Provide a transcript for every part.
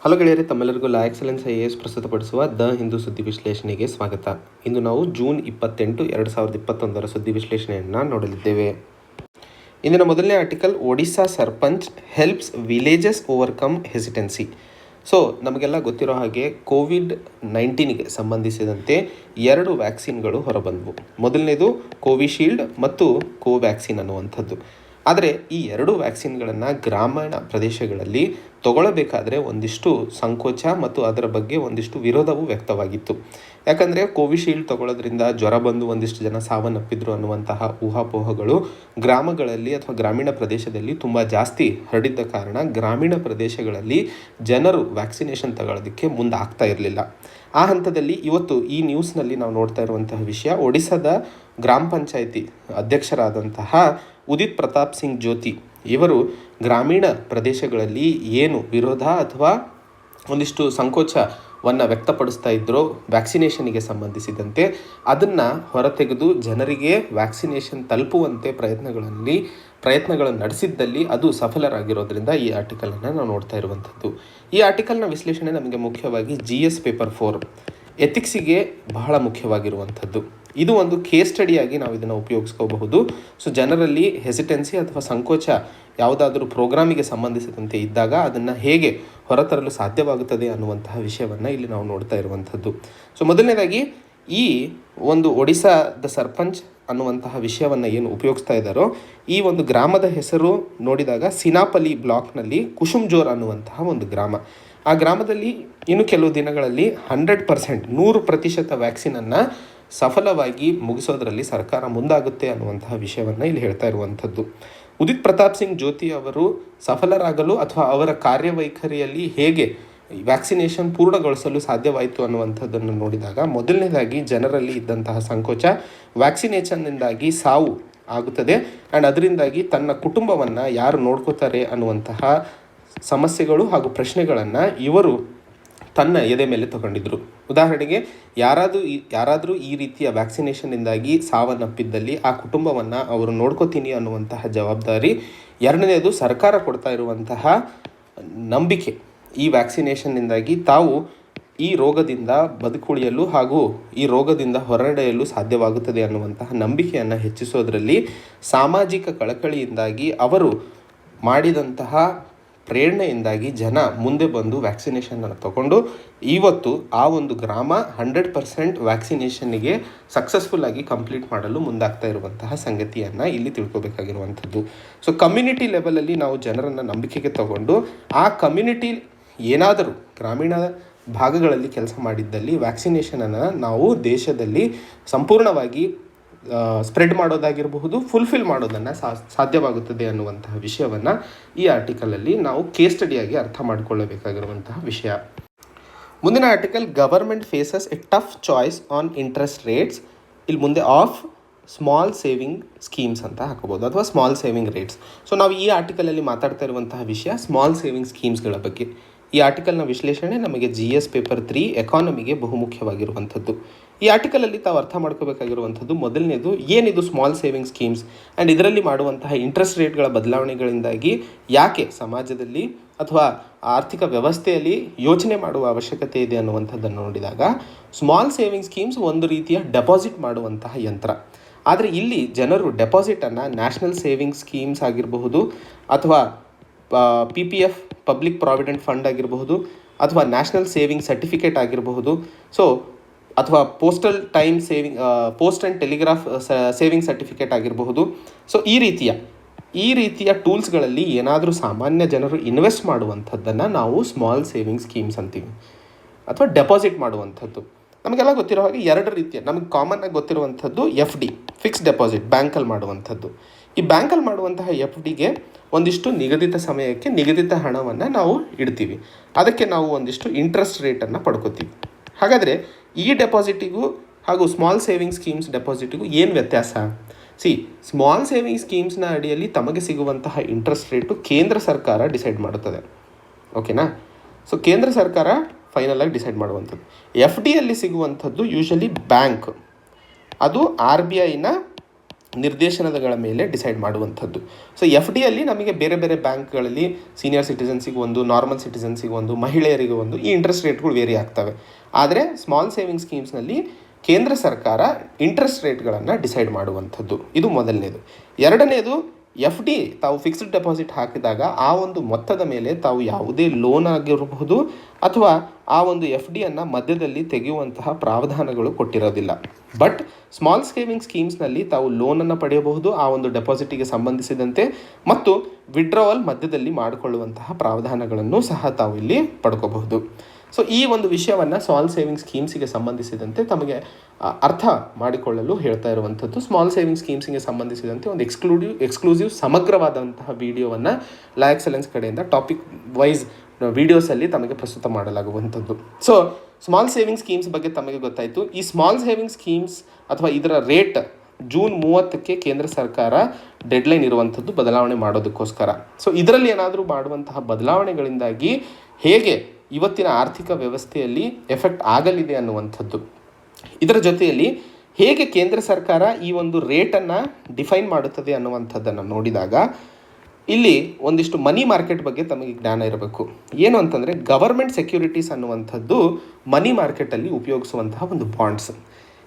Hello ಗೆಳೆಯರೆ, ತಮ್ಮೆಲ್ಲರಿಗೂ ಲಾ excellence IAS ಪ್ರಸ್ತುತಪಡಿಸುವ ದ ಹಿಂದೂ ಸುದ್ದಿ ವಿಶ್ಲೇಷಣೆಗೆ ಸ್ವಾಗತ. ಇಂದು ನಾವು ಜೂನ್ 28, 2021 ಸುದ್ದಿ ವಿಶ್ಲೇಷಣೆಯನ್ನು ನೋಡಲಿದ್ದೇವೆ. ಇಂದಿನ ಮೊದಲನೇ article, Odisha sarpanch helps villages overcome hesitancy. So ನಮಗೆಲ್ಲ ಗೊತ್ತಿರೋ ಹಾಗೆ ಕೋವಿಡ್-19ಗೆ ಸಂಬಂಧಿಸಿದಂತೆ 2 ವ್ಯಾಕ್ಸಿನ್ಗಳು ಹೊರಬಂದವು. ಮೊದಲನೇದು ಕೋವಿಶೀಲ್ಡ್ ಮತ್ತು ಕೋವ್ಯಾಕ್ಸಿನ್ ಅನ್ನುವಂಥದ್ದು. ಆದರೆ ಈ 2 ವ್ಯಾಕ್ಸಿನ್ಗಳನ್ನು ಗ್ರಾಮೀಣ ಪ್ರದೇಶಗಳಲ್ಲಿ ತಗೊಳ್ಳಬೇಕಾದ್ರೆ ಒಂದಿಷ್ಟು ಸಂಕೋಚ ಮತ್ತು ಅದರ ಬಗ್ಗೆ ಒಂದಿಷ್ಟು ವಿರೋಧವೂ ವ್ಯಕ್ತವಾಗಿತ್ತು. ಯಾಕಂದರೆ ಕೋವಿಶೀಲ್ಡ್ ತಗೊಳ್ಳೋದ್ರಿಂದ ಜ್ವರ ಬಂದು ಒಂದಿಷ್ಟು ಜನ ಸಾವನ್ನಪ್ಪಿದ್ರು ಅನ್ನುವಂತಹ ಊಹಾಪೋಹಗಳು ಗ್ರಾಮಗಳಲ್ಲಿ ಅಥವಾ ಗ್ರಾಮೀಣ ಪ್ರದೇಶದಲ್ಲಿ ತುಂಬ ಜಾಸ್ತಿ ಹರಡಿದ್ದ ಕಾರಣ ಗ್ರಾಮೀಣ ಪ್ರದೇಶಗಳಲ್ಲಿ ಜನರು ವ್ಯಾಕ್ಸಿನೇಷನ್ ತಗೊಳ್ಳೋದಕ್ಕೆ ಮುಂದಾಗ್ತಾ ಇರಲಿಲ್ಲ. ಆ ಹಂತದಲ್ಲಿ ಇವತ್ತು ಈ ನ್ಯೂಸ್ನಲ್ಲಿ ನಾವು ನೋಡ್ತಾ ಇರುವಂತಹ ವಿಷಯ, ಒಡಿಸ್ಸಾದ ಗ್ರಾಮ ಪಂಚಾಯಿತಿ ಅಧ್ಯಕ್ಷರಾದಂತಹ ಉದಿತ್ ಪ್ರತಾಪ್ ಸಿಂಗ್ ಜ್ಯೋತಿ ಇವರು ಗ್ರಾಮೀಣ ಪ್ರದೇಶಗಳಲ್ಲಿ ಏನು ವಿರೋಧ ಅಥವಾ ಒಂದಿಷ್ಟು ಸಂಕೋಚವನ್ನು ವ್ಯಕ್ತಪಡಿಸ್ತಾ ಇದ್ರೋ ವ್ಯಾಕ್ಸಿನೇಷನಿಗೆ ಸಂಬಂಧಿಸಿದಂತೆ, ಅದನ್ನು ಹೊರತೆಗೆದು ಜನರಿಗೆ ವ್ಯಾಕ್ಸಿನೇಷನ್ ತಲುಪುವಂತೆ ಪ್ರಯತ್ನಗಳನ್ನು ನಡೆಸಿದ್ದಲ್ಲಿ ಅದು ಸಫಲರಾಗಿರೋದ್ರಿಂದ ಈ ಆರ್ಟಿಕಲನ್ನು ನಾವು ನೋಡ್ತಾ ಇರುವಂಥದ್ದು. ಈ ಆರ್ಟಿಕಲ್ನ ವಿಶ್ಲೇಷಣೆ ನಮಗೆ ಮುಖ್ಯವಾಗಿ GS ಪೇಪರ್ 4 ಎಥಿಕ್ಸಿಗೆ ಬಹಳ ಮುಖ್ಯವಾಗಿರುವಂಥದ್ದು. ಇದು ಒಂದು ಕೇಸ್ ಸ್ಟಡಿಯಾಗಿ ನಾವು ಇದನ್ನು ಉಪಯೋಗಿಸ್ಕೋಬಹುದು. ಸೊ ಜನರಲ್ಲಿ ಹೆಸಿಟೆನ್ಸಿ ಅಥವಾ ಸಂಕೋಚ ಯಾವುದಾದ್ರೂ ಪ್ರೋಗ್ರಾಮಿಗೆ ಸಂಬಂಧಿಸಿದಂತೆ ಇದ್ದಾಗ ಅದನ್ನು ಹೇಗೆ ಹೊರತರಲು ಸಾಧ್ಯವಾಗುತ್ತದೆ ಅನ್ನುವಂತಹ ವಿಷಯವನ್ನು ಇಲ್ಲಿ ನಾವು ನೋಡ್ತಾ ಇರುವಂಥದ್ದು. ಸೊ ಮೊದಲನೇದಾಗಿ ಈ ಒಂದು ಒಡಿಸ್ಸಾದ ಸರ್ಪಂಚ್ ಅನ್ನುವಂತಹ ವಿಷಯವನ್ನು ಏನು ಉಪಯೋಗಿಸ್ತಾ ಇದ್ದಾರೋ, ಈ ಒಂದು ಗ್ರಾಮದ ಹೆಸರು ನೋಡಿದಾಗ ಸಿನಾಪಲಿ ಬ್ಲಾಕ್ನಲ್ಲಿ ಕುಸುಮ್ಜೋರ್ ಅನ್ನುವಂತಹ ಒಂದು ಗ್ರಾಮ. ಆ ಗ್ರಾಮದಲ್ಲಿ ಇನ್ನು ಕೆಲವು ದಿನಗಳಲ್ಲಿ 100% ವ್ಯಾಕ್ಸಿನನ್ನು ಸಫಲವಾಗಿ ಮುಗಿಸೋದರಲ್ಲಿ ಸರ್ಕಾರ ಮುಂದಾಗುತ್ತೆ ಅನ್ನುವಂತಹ ವಿಷಯವನ್ನು ಇಲ್ಲಿ ಹೇಳ್ತಾ ಇರುವಂಥದ್ದು. ಉದಿತ್ ಪ್ರತಾಪ್ ಸಿಂಗ್ ಜ್ಯೋತಿ ಅವರು ಸಫಲರಾಗಲು ಅಥವಾ ಅವರ ಕಾರ್ಯವೈಖರಿಯಲ್ಲಿ ಹೇಗೆ ವ್ಯಾಕ್ಸಿನೇಷನ್ ಪೂರ್ಣಗೊಳಿಸಲು ಸಾಧ್ಯವಾಯಿತು ಅನ್ನುವಂಥದ್ದನ್ನು ನೋಡಿದಾಗ, ಮೊದಲನೇದಾಗಿ ಜನರಲ್ಲಿ ಇದ್ದಂತಹ ಸಂಕೋಚ, ವ್ಯಾಕ್ಸಿನೇಷನ್ನಿಂದಾಗಿ ಸಾವು ಆಗುತ್ತದೆ ಆ್ಯಂಡ್ ಅದರಿಂದಾಗಿ ತನ್ನ ಕುಟುಂಬವನ್ನು ಯಾರು ನೋಡ್ಕೋತಾರೆ ಅನ್ನುವಂತಹ ಸಮಸ್ಯೆಗಳು ಹಾಗೂ ಪ್ರಶ್ನೆಗಳನ್ನು ಇವರು ತನ್ನ ಎದೆ ಮೇಲೆ ತಗೊಂಡಿದ್ದರು. ಉದಾಹರಣೆಗೆ ಯಾರಾದರೂ ಈ ರೀತಿಯ ವ್ಯಾಕ್ಸಿನೇಷನ್ನಿಂದಾಗಿ ಸಾವನ್ನಪ್ಪಿದ್ದಲ್ಲಿ ಆ ಕುಟುಂಬವನ್ನು ಅವರು ನೋಡ್ಕೋತೀನಿ ಅನ್ನುವಂತಹ ಜವಾಬ್ದಾರಿ. ಎರಡನೇದು, ಸರ್ಕಾರ ಕೊಡ್ತಾ ಇರುವಂತಹ ನಂಬಿಕೆ, ಈ ವ್ಯಾಕ್ಸಿನೇಷನ್ನಿಂದಾಗಿ ತಾವು ಈ ರೋಗದಿಂದ ಬದುಕುಳಿಯಲು ಹಾಗೂ ಈ ರೋಗದಿಂದ ಹೊರನಡೆಯಲು ಸಾಧ್ಯವಾಗುತ್ತದೆ ಅನ್ನುವಂತಹ ನಂಬಿಕೆಯನ್ನು ಹೆಚ್ಚಿಸೋದರಲ್ಲಿ ಸಾಮಾಜಿಕ ಕಳಕಳಿಯಿಂದಾಗಿ ಅವರು ಮಾಡಿದಂತಹ ಪ್ರೇರಣೆಯಿಂದಾಗಿ ಜನ ಮುಂದೆ ಬಂದು ವ್ಯಾಕ್ಸಿನೇಷನನ್ನು ತಗೊಂಡು ಇವತ್ತು ಆ ಒಂದು ಗ್ರಾಮ 100% ವ್ಯಾಕ್ಸಿನೇಷನ್ನಿಗೆ ಸಕ್ಸಸ್ಫುಲ್ಲಾಗಿ ಕಂಪ್ಲೀಟ್ ಮಾಡಲು ಮುಂದಾಗ್ತಾ ಇರುವಂತಹ ಸಂಗತಿಯನ್ನು ಇಲ್ಲಿ ತಿಳ್ಕೊಬೇಕಾಗಿರುವಂಥದ್ದು. ಸೊ ಕಮ್ಯುನಿಟಿ ಲೆವೆಲಲ್ಲಿ ನಾವು ಜನರನ್ನು ನಂಬಿಕೆಗೆ ತಗೊಂಡು ಆ ಕಮ್ಯುನಿಟಿ ಏನಾದರೂ ಗ್ರಾಮೀಣ ಭಾಗಗಳಲ್ಲಿ ಕೆಲಸ ಮಾಡಿದ್ದಲ್ಲಿ ವ್ಯಾಕ್ಸಿನೇಷನನ್ನು ನಾವು ದೇಶದಲ್ಲಿ ಸಂಪೂರ್ಣವಾಗಿ ಸ್ಪ್ರೆಡ್ ಮಾಡೋದಾಗಿರಬಹುದು, ಫುಲ್ಫಿಲ್ ಮಾಡೋದನ್ನು ಸಾಧ್ಯವಾಗುತ್ತದೆ ಅನ್ನುವಂತಹ ವಿಷಯವನ್ನು ಈ ಆರ್ಟಿಕಲಲ್ಲಿ ನಾವು ಕೇಸ್ ಸ್ಟಡಿಯಾಗಿ ಅರ್ಥ ಮಾಡಿಕೊಳ್ಳಬೇಕಾಗಿರುವಂತಹ ವಿಷಯ. ಮುಂದಿನ article, government faces a tough choice on interest rates. ಇಲ್ಲಿ ಮುಂದೆ ಆಫ್ ಸ್ಮಾಲ್ ಸೇವಿಂಗ್ ಸ್ಕೀಮ್ಸ್ ಅಂತ ಹಾಕೋಬೋದು ಅಥವಾ ಸ್ಮಾಲ್ ಸೇವಿಂಗ್ ರೇಟ್ಸ್. ಸೊ ನಾವು ಈ ಆರ್ಟಿಕಲಲ್ಲಿ ಮಾತಾಡ್ತಾ ಇರುವಂತಹ ವಿಷಯ ಸ್ಮಾಲ್ ಸೇವಿಂಗ್ ಸ್ಕೀಮ್ಸ್ಗಳ ಬಗ್ಗೆ. ಈ ಆರ್ಟಿಕಲ್ನ ವಿಶ್ಲೇಷಣೆ ನಮಗೆ GS ಪೇಪರ್ 3 ಎಕಾನಮಿಗೆ ಬಹುಮುಖ್ಯವಾಗಿರುವಂಥದ್ದು. ಈ ಆರ್ಟಿಕಲಲ್ಲಿ ತಾವು ಅರ್ಥ ಮಾಡ್ಕೋಬೇಕಾಗಿರುವಂಥದ್ದು, ಮೊದಲನೇದು ಏನಿದು ಸ್ಮಾಲ್ ಸೇವಿಂಗ್ ಸ್ಕೀಮ್ಸ್ ಆ್ಯಂಡ್ ಇದರಲ್ಲಿ ಮಾಡುವಂತಹ ಇಂಟ್ರೆಸ್ಟ್ ರೇಟ್ಗಳ ಬದಲಾವಣೆಗಳಿಂದಾಗಿ ಯಾಕೆ ಸಮಾಜದಲ್ಲಿ ಅಥವಾ ಆರ್ಥಿಕ ವ್ಯವಸ್ಥೆಯಲ್ಲಿ ಯೋಚನೆ ಮಾಡುವ ಅವಶ್ಯಕತೆ ಇದೆ ಅನ್ನುವಂಥದ್ದನ್ನು ನೋಡಿದಾಗ, ಸ್ಮಾಲ್ ಸೇವಿಂಗ್ ಸ್ಕೀಮ್ಸ್ ಒಂದು ರೀತಿಯ ಡೆಪಾಸಿಟ್ ಮಾಡುವಂತಹ ಯಂತ್ರ. ಆದರೆ ಇಲ್ಲಿ ಜನರು ಡೆಪಾಸಿಟನ್ನು ನ್ಯಾಷನಲ್ ಸೇವಿಂಗ್ ಸ್ಕೀಮ್ಸ್ ಆಗಿರಬಹುದು ಅಥವಾ PPF ಪಬ್ಲಿಕ್ ಪ್ರಾವಿಡೆಂಟ್ ಫಂಡ್ ಆಗಿರಬಹುದು ಅಥವಾ ನ್ಯಾಷನಲ್ ಸೇವಿಂಗ್ ಸರ್ಟಿಫಿಕೇಟ್ ಆಗಿರಬಹುದು, ಸೊ ಅಥವಾ post and telegraph saving certificate ಆಗಿರಬಹುದು. ಸೊ ಈ ರೀತಿಯ ಟೂಲ್ಸ್ಗಳಲ್ಲಿ ಏನಾದರೂ ಸಾಮಾನ್ಯ ಜನರು ಇನ್ವೆಸ್ಟ್ ಮಾಡುವಂಥದ್ದನ್ನು ನಾವು ಸ್ಮಾಲ್ ಸೇವಿಂಗ್ ಸ್ಕೀಮ್ಸ್ ಅಂತೀವಿ ಅಥವಾ ಡೆಪಾಸಿಟ್ ಮಾಡುವಂಥದ್ದು. ನಮಗೆಲ್ಲ ಗೊತ್ತಿರೋ ಹಾಗೆ 2 ರೀತಿಯ ನಮಗೆ ಕಾಮನ್ನಾಗಿ ಗೊತ್ತಿರುವಂಥದ್ದು FD, ಫಿಕ್ಸ್ಡ್ ಡೆಪಾಸಿಟ್, ಬ್ಯಾಂಕಲ್ಲಿ ಮಾಡುವಂಥದ್ದು. ಈ ಬ್ಯಾಂಕಲ್ಲಿ ಮಾಡುವಂತಹ FDಗೆ ಒಂದಿಷ್ಟು ನಿಗದಿತ ಸಮಯಕ್ಕೆ ನಿಗದಿತ ಹಣವನ್ನು ನಾವು ಇಡ್ತೀವಿ, ಅದಕ್ಕೆ ನಾವು ಒಂದಿಷ್ಟು ಇಂಟ್ರೆಸ್ಟ್ ರೇಟನ್ನು ಪಡ್ಕೋತೀವಿ. ಹಾಗಾದರೆ ಈ ಡೆಪಾಸಿಟಿಗೂ ಹಾಗೂ ಸ್ಮಾಲ್ ಸೇವಿಂಗ್ ಸ್ಕೀಮ್ಸ್ ಡೆಪಾಸಿಟಿಗೂ ಏನು ವ್ಯತ್ಯಾಸ? ಸ್ಮಾಲ್ ಸೇವಿಂಗ್ ಸ್ಕೀಮ್ಸ್ನ ಅಡಿಯಲ್ಲಿ ತಮಗೆ ಸಿಗುವಂತಹ ಇಂಟ್ರೆಸ್ಟ್ ರೇಟು ಕೇಂದ್ರ ಸರ್ಕಾರ ಡಿಸೈಡ್ ಮಾಡುತ್ತದೆ. ಓಕೆನಾ? ಸೊ ಕೇಂದ್ರ ಸರ್ಕಾರ ಫೈನಲ್ ಆಗಿ ಡಿಸೈಡ್ ಮಾಡುವಂಥದ್ದು. FDಯಲ್ಲಿ ಸಿಗುವಂಥದ್ದು ಯೂಶಲಿ ಬ್ಯಾಂಕ್, ಅದು RBIನ ನಿರ್ದೇಶನಗಳ ಮೇಲೆ ಡಿಸೈಡ್ ಮಾಡುವಂಥದ್ದು. ಸೊ ಎಫ್ ಡಿಯಲ್ಲಿ ನಮಗೆ ಬೇರೆ ಬೇರೆ ಬ್ಯಾಂಕ್ಗಳಲ್ಲಿ ಸೀನಿಯರ್ ಸಿಟಿಸನ್ಸಿಗೆ ಒಂದು, ನಾರ್ಮಲ್ ಸಿಟಿಸನ್ಸಿಗೆ ಒಂದು, ಮಹಿಳೆಯರಿಗೆ ಒಂದು, ಈ ಇಂಟ್ರೆಸ್ಟ್ ರೇಟ್ಗಳು ವೇರಿ ಆಗ್ತವೆ. ಆದರೆ ಸ್ಮಾಲ್ ಸೇವಿಂಗ್ ಸ್ಕೀಮ್ಸ್ನಲ್ಲಿ ಕೇಂದ್ರ ಸರ್ಕಾರ ಇಂಟ್ರೆಸ್ಟ್ ರೇಟ್ಗಳನ್ನು ಡಿಸೈಡ್ ಮಾಡುವಂಥದ್ದು. ಇದು ಮೊದಲನೇದು. ಎರಡನೇದು, ಎಫ್ ಡಿ ತಾವು ಫಿಕ್ಸ್ಡ್ ಡೆಪಾಸಿಟ್ ಹಾಕಿದಾಗ ಆ ಒಂದು ಮೊತ್ತದ ಮೇಲೆ ತಾವು ಯಾವುದೇ ಲೋನ್ ಆಗಿರಬಹುದು ಅಥವಾ ಆ ಒಂದು ಎಫ್ ಡಿಯನ್ನು ಮಧ್ಯದಲ್ಲಿ ತೆಗೆಯುವಂತಹ ಪ್ರಾವಧಾನಗಳು ಕೊಟ್ಟಿರೋದಿಲ್ಲ. ಬಟ್ ಸ್ಮಾಲ್ ಸೇವಿಂಗ್ ಸ್ಕೀಮ್ಸ್ನಲ್ಲಿ ತಾವು ಲೋನನ್ನು ಪಡೆಯಬಹುದು ಆ ಒಂದು ಡೆಪಾಸಿಟಿಗೆ ಸಂಬಂಧಿಸಿದಂತೆ, ಮತ್ತು ವಿಡ್ರಾವಲ್ ಮಧ್ಯದಲ್ಲಿ ಮಾಡಿಕೊಳ್ಳುವಂತಹ ಪ್ರಾವಧಾನಗಳನ್ನು ಸಹ ತಾವು ಇಲ್ಲಿ ಪಡ್ಕೋಬಹುದು. ಸೊ ಈ ಒಂದು ವಿಷಯವನ್ನು ಸ್ಮಾಲ್ ಸೇವಿಂಗ್ ಸ್ಕೀಮ್ಸಿಗೆ ಸಂಬಂಧಿಸಿದಂತೆ ತಮಗೆ ಅರ್ಥ ಮಾಡಿಕೊಳ್ಳಲು ಹೇಳ್ತಾ ಇರುವಂಥದ್ದು. ಸ್ಮಾಲ್ ಸೇವಿಂಗ್ ಸ್ಕೀಮ್ಸಿಗೆ ಸಂಬಂಧಿಸಿದಂತೆ ಒಂದು ಎಕ್ಸ್ಕ್ಲೂಸಿವ್ ಸಮಗ್ರವಾದಂತಹ ವಿಡಿಯೋವನ್ನು ಲಾ ಎಕ್ಸಲೆನ್ಸ್ ಕಡೆಯಿಂದ ಟಾಪಿಕ್ ವೈಸ್ ವಿಡಿಯೋಸಲ್ಲಿ ತಮಗೆ ಪ್ರಸ್ತುತ ಮಾಡಲಾಗುವಂಥದ್ದು. ಸೊ ಸ್ಮಾಲ್ ಸೇವಿಂಗ್ ಸ್ಕೀಮ್ಸ್ ಬಗ್ಗೆ ತಮಗೆ ಗೊತ್ತಾಯಿತು. ಈ ಸ್ಮಾಲ್ ಸೇವಿಂಗ್ ಸ್ಕೀಮ್ಸ್ ಅಥವಾ ಇದರ ರೇಟ್ ಜೂನ್ 30ಕ್ಕೆ ಕೇಂದ್ರ ಸರ್ಕಾರ ಡೆಡ್ಲೈನ್ ಇರುವಂಥದ್ದು ಬದಲಾವಣೆ ಮಾಡೋದಕ್ಕೋಸ್ಕರ. ಸೊ ಇದರಲ್ಲಿ ಏನಾದರೂ ಮಾಡುವಂತಹ ಬದಲಾವಣೆಗಳಿಂದಾಗಿ ಹೇಗೆ ಇವತ್ತಿನ ಆರ್ಥಿಕ ವ್ಯವಸ್ಥೆಯಲ್ಲಿ ಎಫೆಕ್ಟ್ ಆಗಲಿದೆ ಅನ್ನುವಂಥದ್ದು, ಇದರ ಜೊತೆಯಲ್ಲಿ ಹೇಗೆ ಕೇಂದ್ರ ಸರ್ಕಾರ ಈ ಒಂದು ರೇಟನ್ನು ಡಿಫೈನ್ ಮಾಡುತ್ತದೆ ಅನ್ನುವಂಥದ್ದನ್ನು ನೋಡಿದಾಗ ಇಲ್ಲಿ ಒಂದಿಷ್ಟು ಮನಿ ಮಾರ್ಕೆಟ್ ಬಗ್ಗೆ ತಮಗೆ ಜ್ಞಾನ ಇರಬೇಕು. ಏನು ಅಂತಂದರೆ, ಗವರ್ಮೆಂಟ್ ಸೆಕ್ಯೂರಿಟೀಸ್ ಅನ್ನುವಂಥದ್ದು ಮನಿ ಮಾರ್ಕೆಟಲ್ಲಿ ಉಪಯೋಗಿಸುವಂತಹ ಒಂದು ಬಾಂಡ್ಸ್.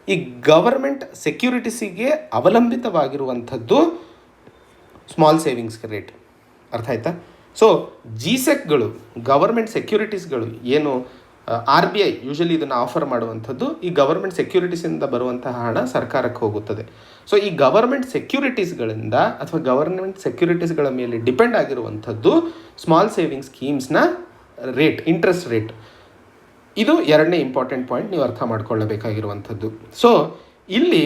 ಈ ಗವರ್ಮೆಂಟ್ ಸೆಕ್ಯೂರಿಟೀಸಿಗೆ ಅವಲಂಬಿತವಾಗಿರುವಂಥದ್ದು ಸ್ಮಾಲ್ ಸೇವಿಂಗ್ಸ್ ರೇಟ್. ಅರ್ಥ ಆಯ್ತಾ? ಸೊ ಜಿಸೆಕ್ಗಳು, ಗವರ್ಮೆಂಟ್ ಸೆಕ್ಯೂರಿಟೀಸ್ಗಳು ಏನು RBI ಯೂಶಲಿ ಇದನ್ನು ಆಫರ್ ಮಾಡುವಂಥದ್ದು, ಈ ಗವರ್ಮೆಂಟ್ ಸೆಕ್ಯೂರಿಟೀಸಿಂದ ಬರುವಂತಹ ಹಣ ಸರ್ಕಾರಕ್ಕೆ ಹೋಗುತ್ತದೆ. ಸೊ ಈ ಗವರ್ಮೆಂಟ್ ಸೆಕ್ಯೂರಿಟೀಸ್ಗಳಿಂದ ಅಥವಾ ಗವರ್ಮೆಂಟ್ ಸೆಕ್ಯೂರಿಟೀಸ್ಗಳ ಮೇಲೆ ಡಿಪೆಂಡ್ ಆಗಿರುವಂಥದ್ದು ಸ್ಮಾಲ್ ಸೇವಿಂಗ್ ಸ್ಕೀಮ್ಸ್ನ ರೇಟ್, ಇಂಟ್ರೆಸ್ಟ್ ರೇಟ್. ಇದು ಎರಡನೇ ಇಂಪಾರ್ಟೆಂಟ್ ಪಾಯಿಂಟ್ ನೀವು ಅರ್ಥ ಮಾಡ್ಕೊಳ್ಳಬೇಕಾಗಿರುವಂಥದ್ದು. ಸೊ ಇಲ್ಲಿ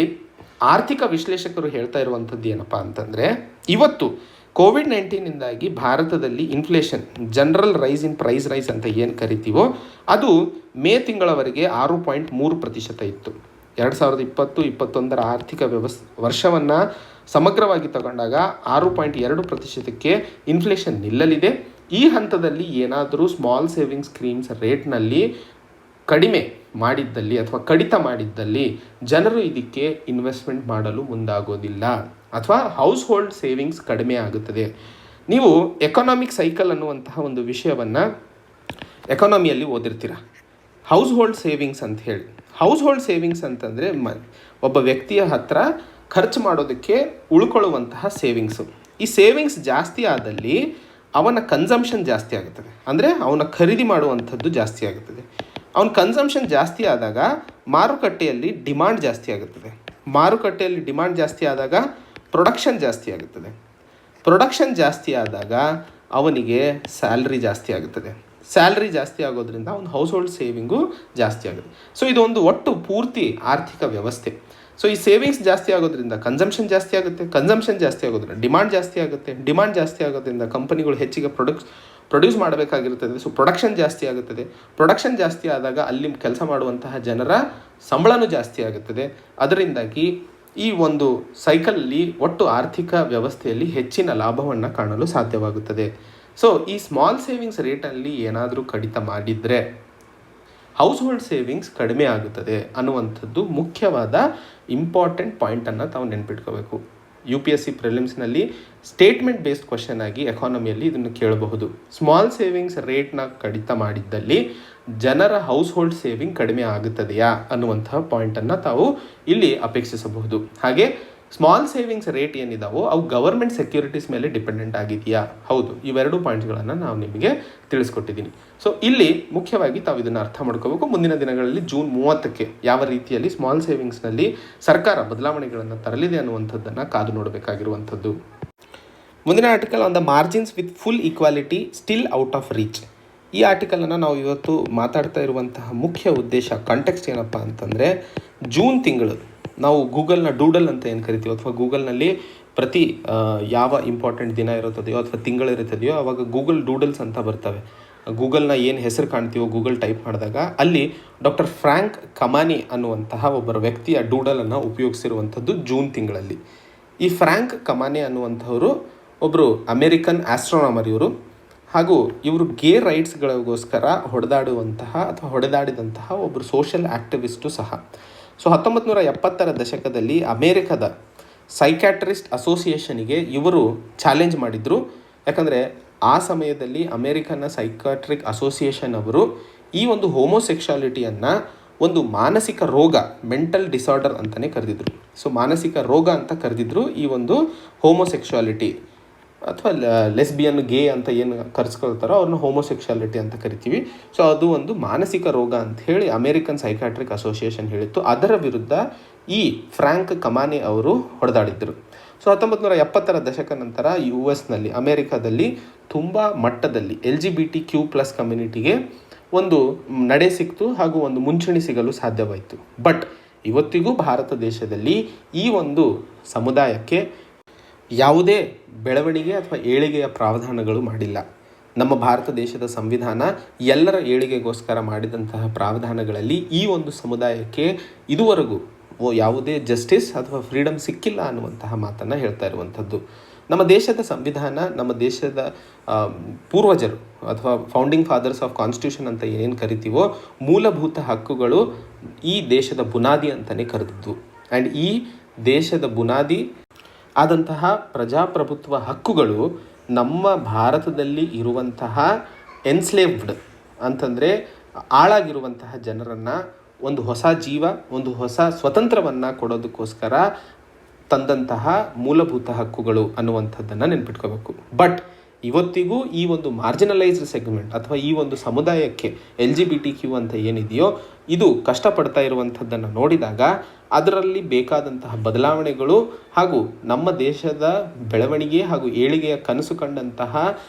ಆರ್ಥಿಕ ವಿಶ್ಲೇಷಕರು ಹೇಳ್ತಾ ಇರುವಂಥದ್ದು ಏನಪ್ಪ ಅಂತಂದರೆ, ಇವತ್ತು ಕೋವಿಡ್-19ಇಂದಾಗಿ ಭಾರತದಲ್ಲಿ ಇನ್ಫ್ಲೇಷನ್, ಜನರಲ್ ಪ್ರೈಸ್ ರೈಸ್ ಅಂತ ಏನು ಕರಿತೀವೋ, ಅದು ಮೇ ತಿಂಗಳವರೆಗೆ 6.3% ಇತ್ತು. 2020-21 ಆರ್ಥಿಕ ವರ್ಷವನ್ನು ಸಮಗ್ರವಾಗಿ ತಗೊಂಡಾಗ 6.2%ಕ್ಕೆ ಇನ್ಫ್ಲೇಷನ್ ನಿಲ್ಲಲಿದೆ. ಈ ಹಂತದಲ್ಲಿ ಏನಾದರೂ ಸ್ಮಾಲ್ ಸೇವಿಂಗ್ ಸ್ಕೀಮ್ಸ್ ರೇಟ್ನಲ್ಲಿ ಕಡಿಮೆ ಮಾಡಿದ್ದಲ್ಲಿ ಅಥವಾ ಕಡಿತ ಮಾಡಿದ್ದಲ್ಲಿ ಜನರು ಇದಕ್ಕೆ ಇನ್ವೆಸ್ಟ್ಮೆಂಟ್ ಮಾಡಲು ಮುಂದಾಗೋದಿಲ್ಲ ಅಥವಾ ಹೌಸ್ ಹೋಲ್ಡ್ ಸೇವಿಂಗ್ಸ್ ಕಡಿಮೆ ಆಗುತ್ತದೆ. ನೀವು ಎಕನಾಮಿಕ್ ಸೈಕಲ್ ಅನ್ನುವಂತಹ ಒಂದು ವಿಷಯವನ್ನು ಎಕಾನಮಿಯಲ್ಲಿ ಓದಿರ್ತೀರ. ಹೌಸ್ ಹೋಲ್ಡ್ ಸೇವಿಂಗ್ಸ್ ಅಂತ ಹೇಳಿ. ಹೌಸ್ ಹೋಲ್ಡ್ ಸೇವಿಂಗ್ಸ್ ಅಂತಂದರೆ ಒಬ್ಬ ವ್ಯಕ್ತಿಯ ಹತ್ರ ಖರ್ಚು ಮಾಡೋದಕ್ಕೆ ಉಳ್ಕೊಳ್ಳುವಂತಹ ಸೇವಿಂಗ್ಸು. ಈ ಸೇವಿಂಗ್ಸ್ ಜಾಸ್ತಿ ಆದಲ್ಲಿ ಅವನ ಕನ್ಸಂಪ್ಷನ್ ಜಾಸ್ತಿ ಆಗುತ್ತದೆ, ಅಂದರೆ ಅವನ ಖರೀದಿ ಮಾಡುವಂಥದ್ದು ಜಾಸ್ತಿ ಆಗುತ್ತದೆ. ಅವನ ಕನ್ಸಂಪ್ಷನ್ ಜಾಸ್ತಿ ಆದಾಗ ಮಾರುಕಟ್ಟೆಯಲ್ಲಿ ಡಿಮಾಂಡ್ ಜಾಸ್ತಿ ಆಗುತ್ತದೆ. ಮಾರುಕಟ್ಟೆಯಲ್ಲಿ ಡಿಮಾಂಡ್ ಜಾಸ್ತಿ ಆದಾಗ ಪ್ರೊಡಕ್ಷನ್ ಜಾಸ್ತಿ ಆಗುತ್ತದೆ. ಪ್ರೊಡಕ್ಷನ್ ಜಾಸ್ತಿ ಆದಾಗ ಅವನಿಗೆ ಸ್ಯಾಲ್ರಿ ಜಾಸ್ತಿ ಆಗುತ್ತದೆ. ಸ್ಯಾಲ್ರಿ ಜಾಸ್ತಿ ಆಗೋದ್ರಿಂದ ಅವನ ಹೌಸ್ ಹೋಲ್ಡ್ ಸೇವಿಂಗು ಜಾಸ್ತಿ ಆಗುತ್ತೆ. ಸೊ ಇದೊಂದು ಒಟ್ಟು ಪೂರ್ತಿ ಆರ್ಥಿಕ ವ್ಯವಸ್ಥೆ. ಸೊ ಈ ಸೇವಿಂಗ್ಸ್ ಜಾಸ್ತಿ ಆಗೋದ್ರಿಂದ ಕನ್ಸಂಪ್ಷನ್ ಜಾಸ್ತಿ ಆಗುತ್ತೆ. ಕನ್ಸಂಪ್ಷನ್ ಜಾಸ್ತಿ ಆಗೋದ್ರಿಂದ ಡಿಮಾಂಡ್ ಜಾಸ್ತಿ ಆಗುತ್ತೆ. ಡಿಮಾಂಡ್ ಜಾಸ್ತಿ ಆಗೋದ್ರಿಂದ ಕಂಪನಿಗಳು ಹೆಚ್ಚಿಗೆ ಪ್ರೊಡ್ಯೂಸ್ ಮಾಡಬೇಕಾಗಿರುತ್ತದೆ. ಸೊ ಪ್ರೊಡಕ್ಷನ್ ಜಾಸ್ತಿ ಆಗುತ್ತದೆ. ಪ್ರೊಡಕ್ಷನ್ ಜಾಸ್ತಿ ಆದಾಗ ಅಲ್ಲಿ ಕೆಲಸ ಮಾಡುವಂತಹ ಜನರ ಸಂಬಳನೂ ಜಾಸ್ತಿ ಆಗುತ್ತದೆ. ಅದರಿಂದಾಗಿ ಈ ಒಂದು ಸೈಕಲಲ್ಲಿ ಒಟ್ಟು ಆರ್ಥಿಕ ವ್ಯವಸ್ಥೆಯಲ್ಲಿ ಹೆಚ್ಚಿನ ಲಾಭವನ್ನು ಕಾಣಲು ಸಾಧ್ಯವಾಗುತ್ತದೆ. ಸೊ ಈ ಸ್ಮಾಲ್ ಸೇವಿಂಗ್ಸ್ ರೇಟಲ್ಲಿ ಏನಾದರೂ ಕಡಿತ ಮಾಡಿದರೆ ಹೌಸ್ ಹೋಲ್ಡ್ ಸೇವಿಂಗ್ಸ್ ಕಡಿಮೆ ಆಗುತ್ತದೆ ಅನ್ನುವಂಥದ್ದು ಮುಖ್ಯವಾದ ಇಂಪಾರ್ಟೆಂಟ್ ಪಾಯಿಂಟನ್ನು ತಾವು ನೆನ್ಪಿಟ್ಕೋಬೇಕು. UPSC ಪ್ರಿಲಿಮ್ಸ್ನಲ್ಲಿ ಸ್ಟೇಟ್ಮೆಂಟ್ ಬೇಸ್ಡ್ ಕ್ವಶನ್ ಆಗಿ ಎಕಾನಮಿಯಲ್ಲಿ ಇದನ್ನು ಕೇಳಬಹುದು. ಸ್ಮಾಲ್ ಸೇವಿಂಗ್ಸ್ ರೇಟ್ನ ಕಡಿತ ಮಾಡಿದ್ದಲ್ಲಿ ಜನರ ಹೌಸ್ ಹೋಲ್ಡ್ ಸೇವಿಂಗ್ ಕಡಿಮೆ ಆಗುತ್ತದೆಯಾ ಅನ್ನುವಂತಹ ಪಾಯಿಂಟನ್ನು ತಾವು ಇಲ್ಲಿ ಅಪೇಕ್ಷಿಸಬಹುದು. ಹಾಗೆ ಸ್ಮಾಲ್ ಸೇವಿಂಗ್ಸ್ ರೇಟ್ ಏನಿದಾವೋ ಅವು ಗವರ್ಮೆಂಟ್ ಸೆಕ್ಯೂರಿಟೀಸ್ ಮೇಲೆ ಡಿಪೆಂಡೆಂಟ್ ಆಗಿದೆಯಾ? ಹೌದು. ಇವೆರಡು ಪಾಯಿಂಟ್ಸ್ಗಳನ್ನು ನಾವು ನಿಮಗೆ ತಿಳಿಸ್ಕೊಟ್ಟಿದ್ದೀನಿ. ಸೊ ಇಲ್ಲಿ ಮುಖ್ಯವಾಗಿ ತಾವು ಇದನ್ನು ಅರ್ಥ ಮಾಡ್ಕೋಬೇಕು. ಮುಂದಿನ ದಿನಗಳಲ್ಲಿ ಜೂನ್ 30ಕ್ಕೆ ಯಾವ ರೀತಿಯಲ್ಲಿ ಸ್ಮಾಲ್ ಸೇವಿಂಗ್ಸ್ನಲ್ಲಿ ಸರ್ಕಾರ ಬದಲಾವಣೆಗಳನ್ನು ತರಲಿದೆ ಅನ್ನುವಂಥದ್ದನ್ನು ಕಾದು ನೋಡಬೇಕಾಗಿರುವಂಥದ್ದು. ಮುಂದಿನ article on the margins with full equality still out of reach. ಈ ಆರ್ಟಿಕಲನ್ನು ನಾವು ಇವತ್ತು ಮಾತಾಡ್ತಾ ಇರುವಂತಹ ಮುಖ್ಯ ಉದ್ದೇಶ, ಕಾಂಟೆಕ್ಸ್ಟ್ ಏನಪ್ಪ ಅಂತಂದರೆ, ಜೂನ್ ತಿಂಗಳು ನಾವು ಗೂಗಲ್ನ ಡೂಡಲ್ ಅಂತ ಏನು ಕರಿತೀವೋ ಅಥವಾ ಗೂಗಲ್ನಲ್ಲಿ ಪ್ರತಿ ಯಾವ ಇಂಪಾರ್ಟೆಂಟ್ ದಿನ ಇರುತ್ತದೆಯೋ ಅಥವಾ ತಿಂಗಳಿರುತ್ತದೆಯೋ ಆವಾಗ ಗೂಗಲ್ ಡೂಡಲ್ಸ್ ಅಂತ ಬರ್ತವೆ. ಗೂಗಲ್ನ ಏನು ಹೆಸರು ಕಾಣ್ತೀವೋ ಗೂಗಲ್ ಟೈಪ್ ಮಾಡಿದಾಗ ಅಲ್ಲಿ ಡಾಕ್ಟರ್ ಫ್ರ್ಯಾಂಕ್ ಕಮಾನಿ ಅನ್ನುವಂತಹ ಒಬ್ಬರ ವ್ಯಕ್ತಿಯ ಡೂಡಲನ್ನು ಉಪಯೋಗಿಸಿರುವಂಥದ್ದು ಜೂನ್ ತಿಂಗಳಲ್ಲಿ. ಈ ಫ್ರ್ಯಾಂಕ್ ಕಮಾನಿ ಅನ್ನುವಂಥವರು ಒಬ್ಬರು ಅಮೇರಿಕನ್ ಆಸ್ಟ್ರೋನಾಮರ್ ಇವರು. ಹಾಗೂ ಇವರು ಗೇ ರೈಟ್ಸ್ಗಳಿಗೋಸ್ಕರ ಹೊಡೆದಾಡಿದಂತಹ ಒಬ್ಬರು ಸೋಷಿಯಲ್ ಆ್ಯಕ್ಟಿವಿಸ್ಟು ಸಹ. ಸೊ 1970ರ ದಶಕದಲ್ಲಿ ಅಮೇರಿಕದ ಸೈಕ್ಯಾಟ್ರಿಸ್ಟ್ ಅಸೋಸಿಯೇಷನಿಗೆ ಇವರು ಚಾಲೆಂಜ್ ಮಾಡಿದರು. ಯಾಕಂದರೆ ಆ ಸಮಯದಲ್ಲಿ ಅಮೇರಿಕನ್ನ ಸೈಕ್ಯಾಟ್ರಿಕ್ ಅಸೋಸಿಯೇಷನ್ ಅವರು ಈ ಒಂದು ಹೋಮೋಸೆಕ್ಷುಯಾಲಿಟಿಯನ್ನು ಒಂದು ಮಾನಸಿಕ ರೋಗ, ಮೆಂಟಲ್ ಡಿಸಾರ್ಡರ್ ಅಂತಲೇ ಕರೆದಿದ್ರು. ಸೊ ಮಾನಸಿಕ ರೋಗ ಅಂತ ಕರೆದಿದ್ರು ಈ ಒಂದು ಹೋಮೋಸೆಕ್ಷುಯಾಲಿಟಿ, ಅಥವಾ ಲೆಸ್ಬಿಯನ್, ಗೇ ಅಂತ ಏನು ಕರೆಸ್ಕೊಳ್ತಾರೋ ಅವ್ರನ್ನ ಹೋಮೋಸೆಕ್ಷುಯಾಲಿಟಿ ಅಂತ ಕರಿತೀವಿ. ಸೊ ಅದು ಒಂದು ಮಾನಸಿಕ ರೋಗ ಅಂತ ಹೇಳಿ ಅಮೇರಿಕನ್ ಸೈಕ್ಯಾಟ್ರಿಕ್ ಅಸೋಸಿಯೇಷನ್ ಹೇಳಿತ್ತು. ಅದರ ವಿರುದ್ಧ ಈ ಫ್ರ್ಯಾಂಕ್ ಕಮಾನೆ ಅವರು ಹೊಡೆದಾಡಿದ್ದರು. ಸೊ 1970ರ ದಶಕ ನಂತರ US ಅಮೇರಿಕಾದಲ್ಲಿ ತುಂಬ ಮಟ್ಟದಲ್ಲಿ LGBTQ+ ಕಮ್ಯುನಿಟಿಗೆ ಒಂದು ನಡೆ ಸಿಕ್ತು ಹಾಗೂ ಒಂದು ಮುಂಚೂಣಿ ಸಿಗಲು ಸಾಧ್ಯವಾಯಿತು. ಬಟ್ ಇವತ್ತಿಗೂ ಭಾರತ ದೇಶದಲ್ಲಿ ಈ ಒಂದು ಸಮುದಾಯಕ್ಕೆ ಯಾವುದೇ ಬೆಳವಣಿಗೆ ಅಥವಾ ಏಳಿಗೆಯ ಪ್ರಾವಧಾನಗಳು ಮಾಡಿಲ್ಲ. ನಮ್ಮ ಭಾರತ ದೇಶದ ಸಂವಿಧಾನ ಎಲ್ಲರ ಏಳಿಗೆಗೋಸ್ಕರ ಮಾಡಿದಂತಹ ಪ್ರಾವಧಾನಗಳಲ್ಲಿ ಈ ಒಂದು ಸಮುದಾಯಕ್ಕೆ ಇದುವರೆಗೂ ಯಾವುದೇ ಜಸ್ಟಿಸ್ ಅಥವಾ ಫ್ರೀಡಮ್ ಸಿಕ್ಕಿಲ್ಲ ಅನ್ನುವಂತಹ ಮಾತನ್ನು ಹೇಳ್ತಾ ಇರುವಂಥದ್ದು. ನಮ್ಮ ದೇಶದ ಸಂವಿಧಾನ, ನಮ್ಮ ದೇಶದ ಪೂರ್ವಜರು ಅಥವಾ ಫೌಂಡಿಂಗ್ ಫಾದರ್ಸ್ ಆಫ್ ಕಾನ್ಸ್ಟಿಟ್ಯೂಷನ್ ಅಂತ ಏನೇನು ಕರಿತೀವೋ, ಮೂಲಭೂತ ಹಕ್ಕುಗಳು ಈ ದೇಶದ ಬುನಾದಿ ಅಂತಲೇ ಕರೆದಿದ್ವು. ಆ್ಯಂಡ್ ಈ ದೇಶದ ಬುನಾದಿ ಆದಂತಹ ಪ್ರಜಾಪ್ರಭುತ್ವ ಹಕ್ಕುಗಳು ನಮ್ಮ ಭಾರತದಲ್ಲಿ ಇರುವಂತಹ ಎನ್ಸ್ಲೇವ್ಡ್ ಅಂತಂದರೆ ಆಳಾಗಿರುವಂತಹ ಜನರನ್ನು ಒಂದು ಹೊಸ ಜೀವ, ಒಂದು ಹೊಸ ಸ್ವತಂತ್ರವನ್ನು ಕೊಡೋದಕ್ಕೋಸ್ಕರ ತಂದಂತಹ ಮೂಲಭೂತ ಹಕ್ಕುಗಳು ಅನ್ನುವಂಥದ್ದನ್ನು ನೆನ್ಪಿಟ್ಕೋಬೇಕು. ಬಟ್ ಇವತ್ತಿಗೂ ಈ ಒಂದು ಮಾರ್ಜಿನಲೈಸ್ಡ್ ಸೆಗ್ಮೆಂಟ್ ಅಥವಾ ಈ ಒಂದು ಸಮುದಾಯಕ್ಕೆ LGBTQ ಅಂತ ಏನಿದೆಯೋ ಇದು ಕಷ್ಟಪಡ್ತಾ ಇರುವಂಥದ್ದನ್ನು ನೋಡಿದಾಗ ಅದರಲ್ಲಿ ಬೇಕಾದಂತಹ ಬದಲಾವಣೆಗಳು ಹಾಗೂ ನಮ್ಮ ದೇಶದ ಬೆಳವಣಿಗೆ ಹಾಗೂ ಏಳಿಗೆಯ ಕನಸು ಕಂಡಂತಹ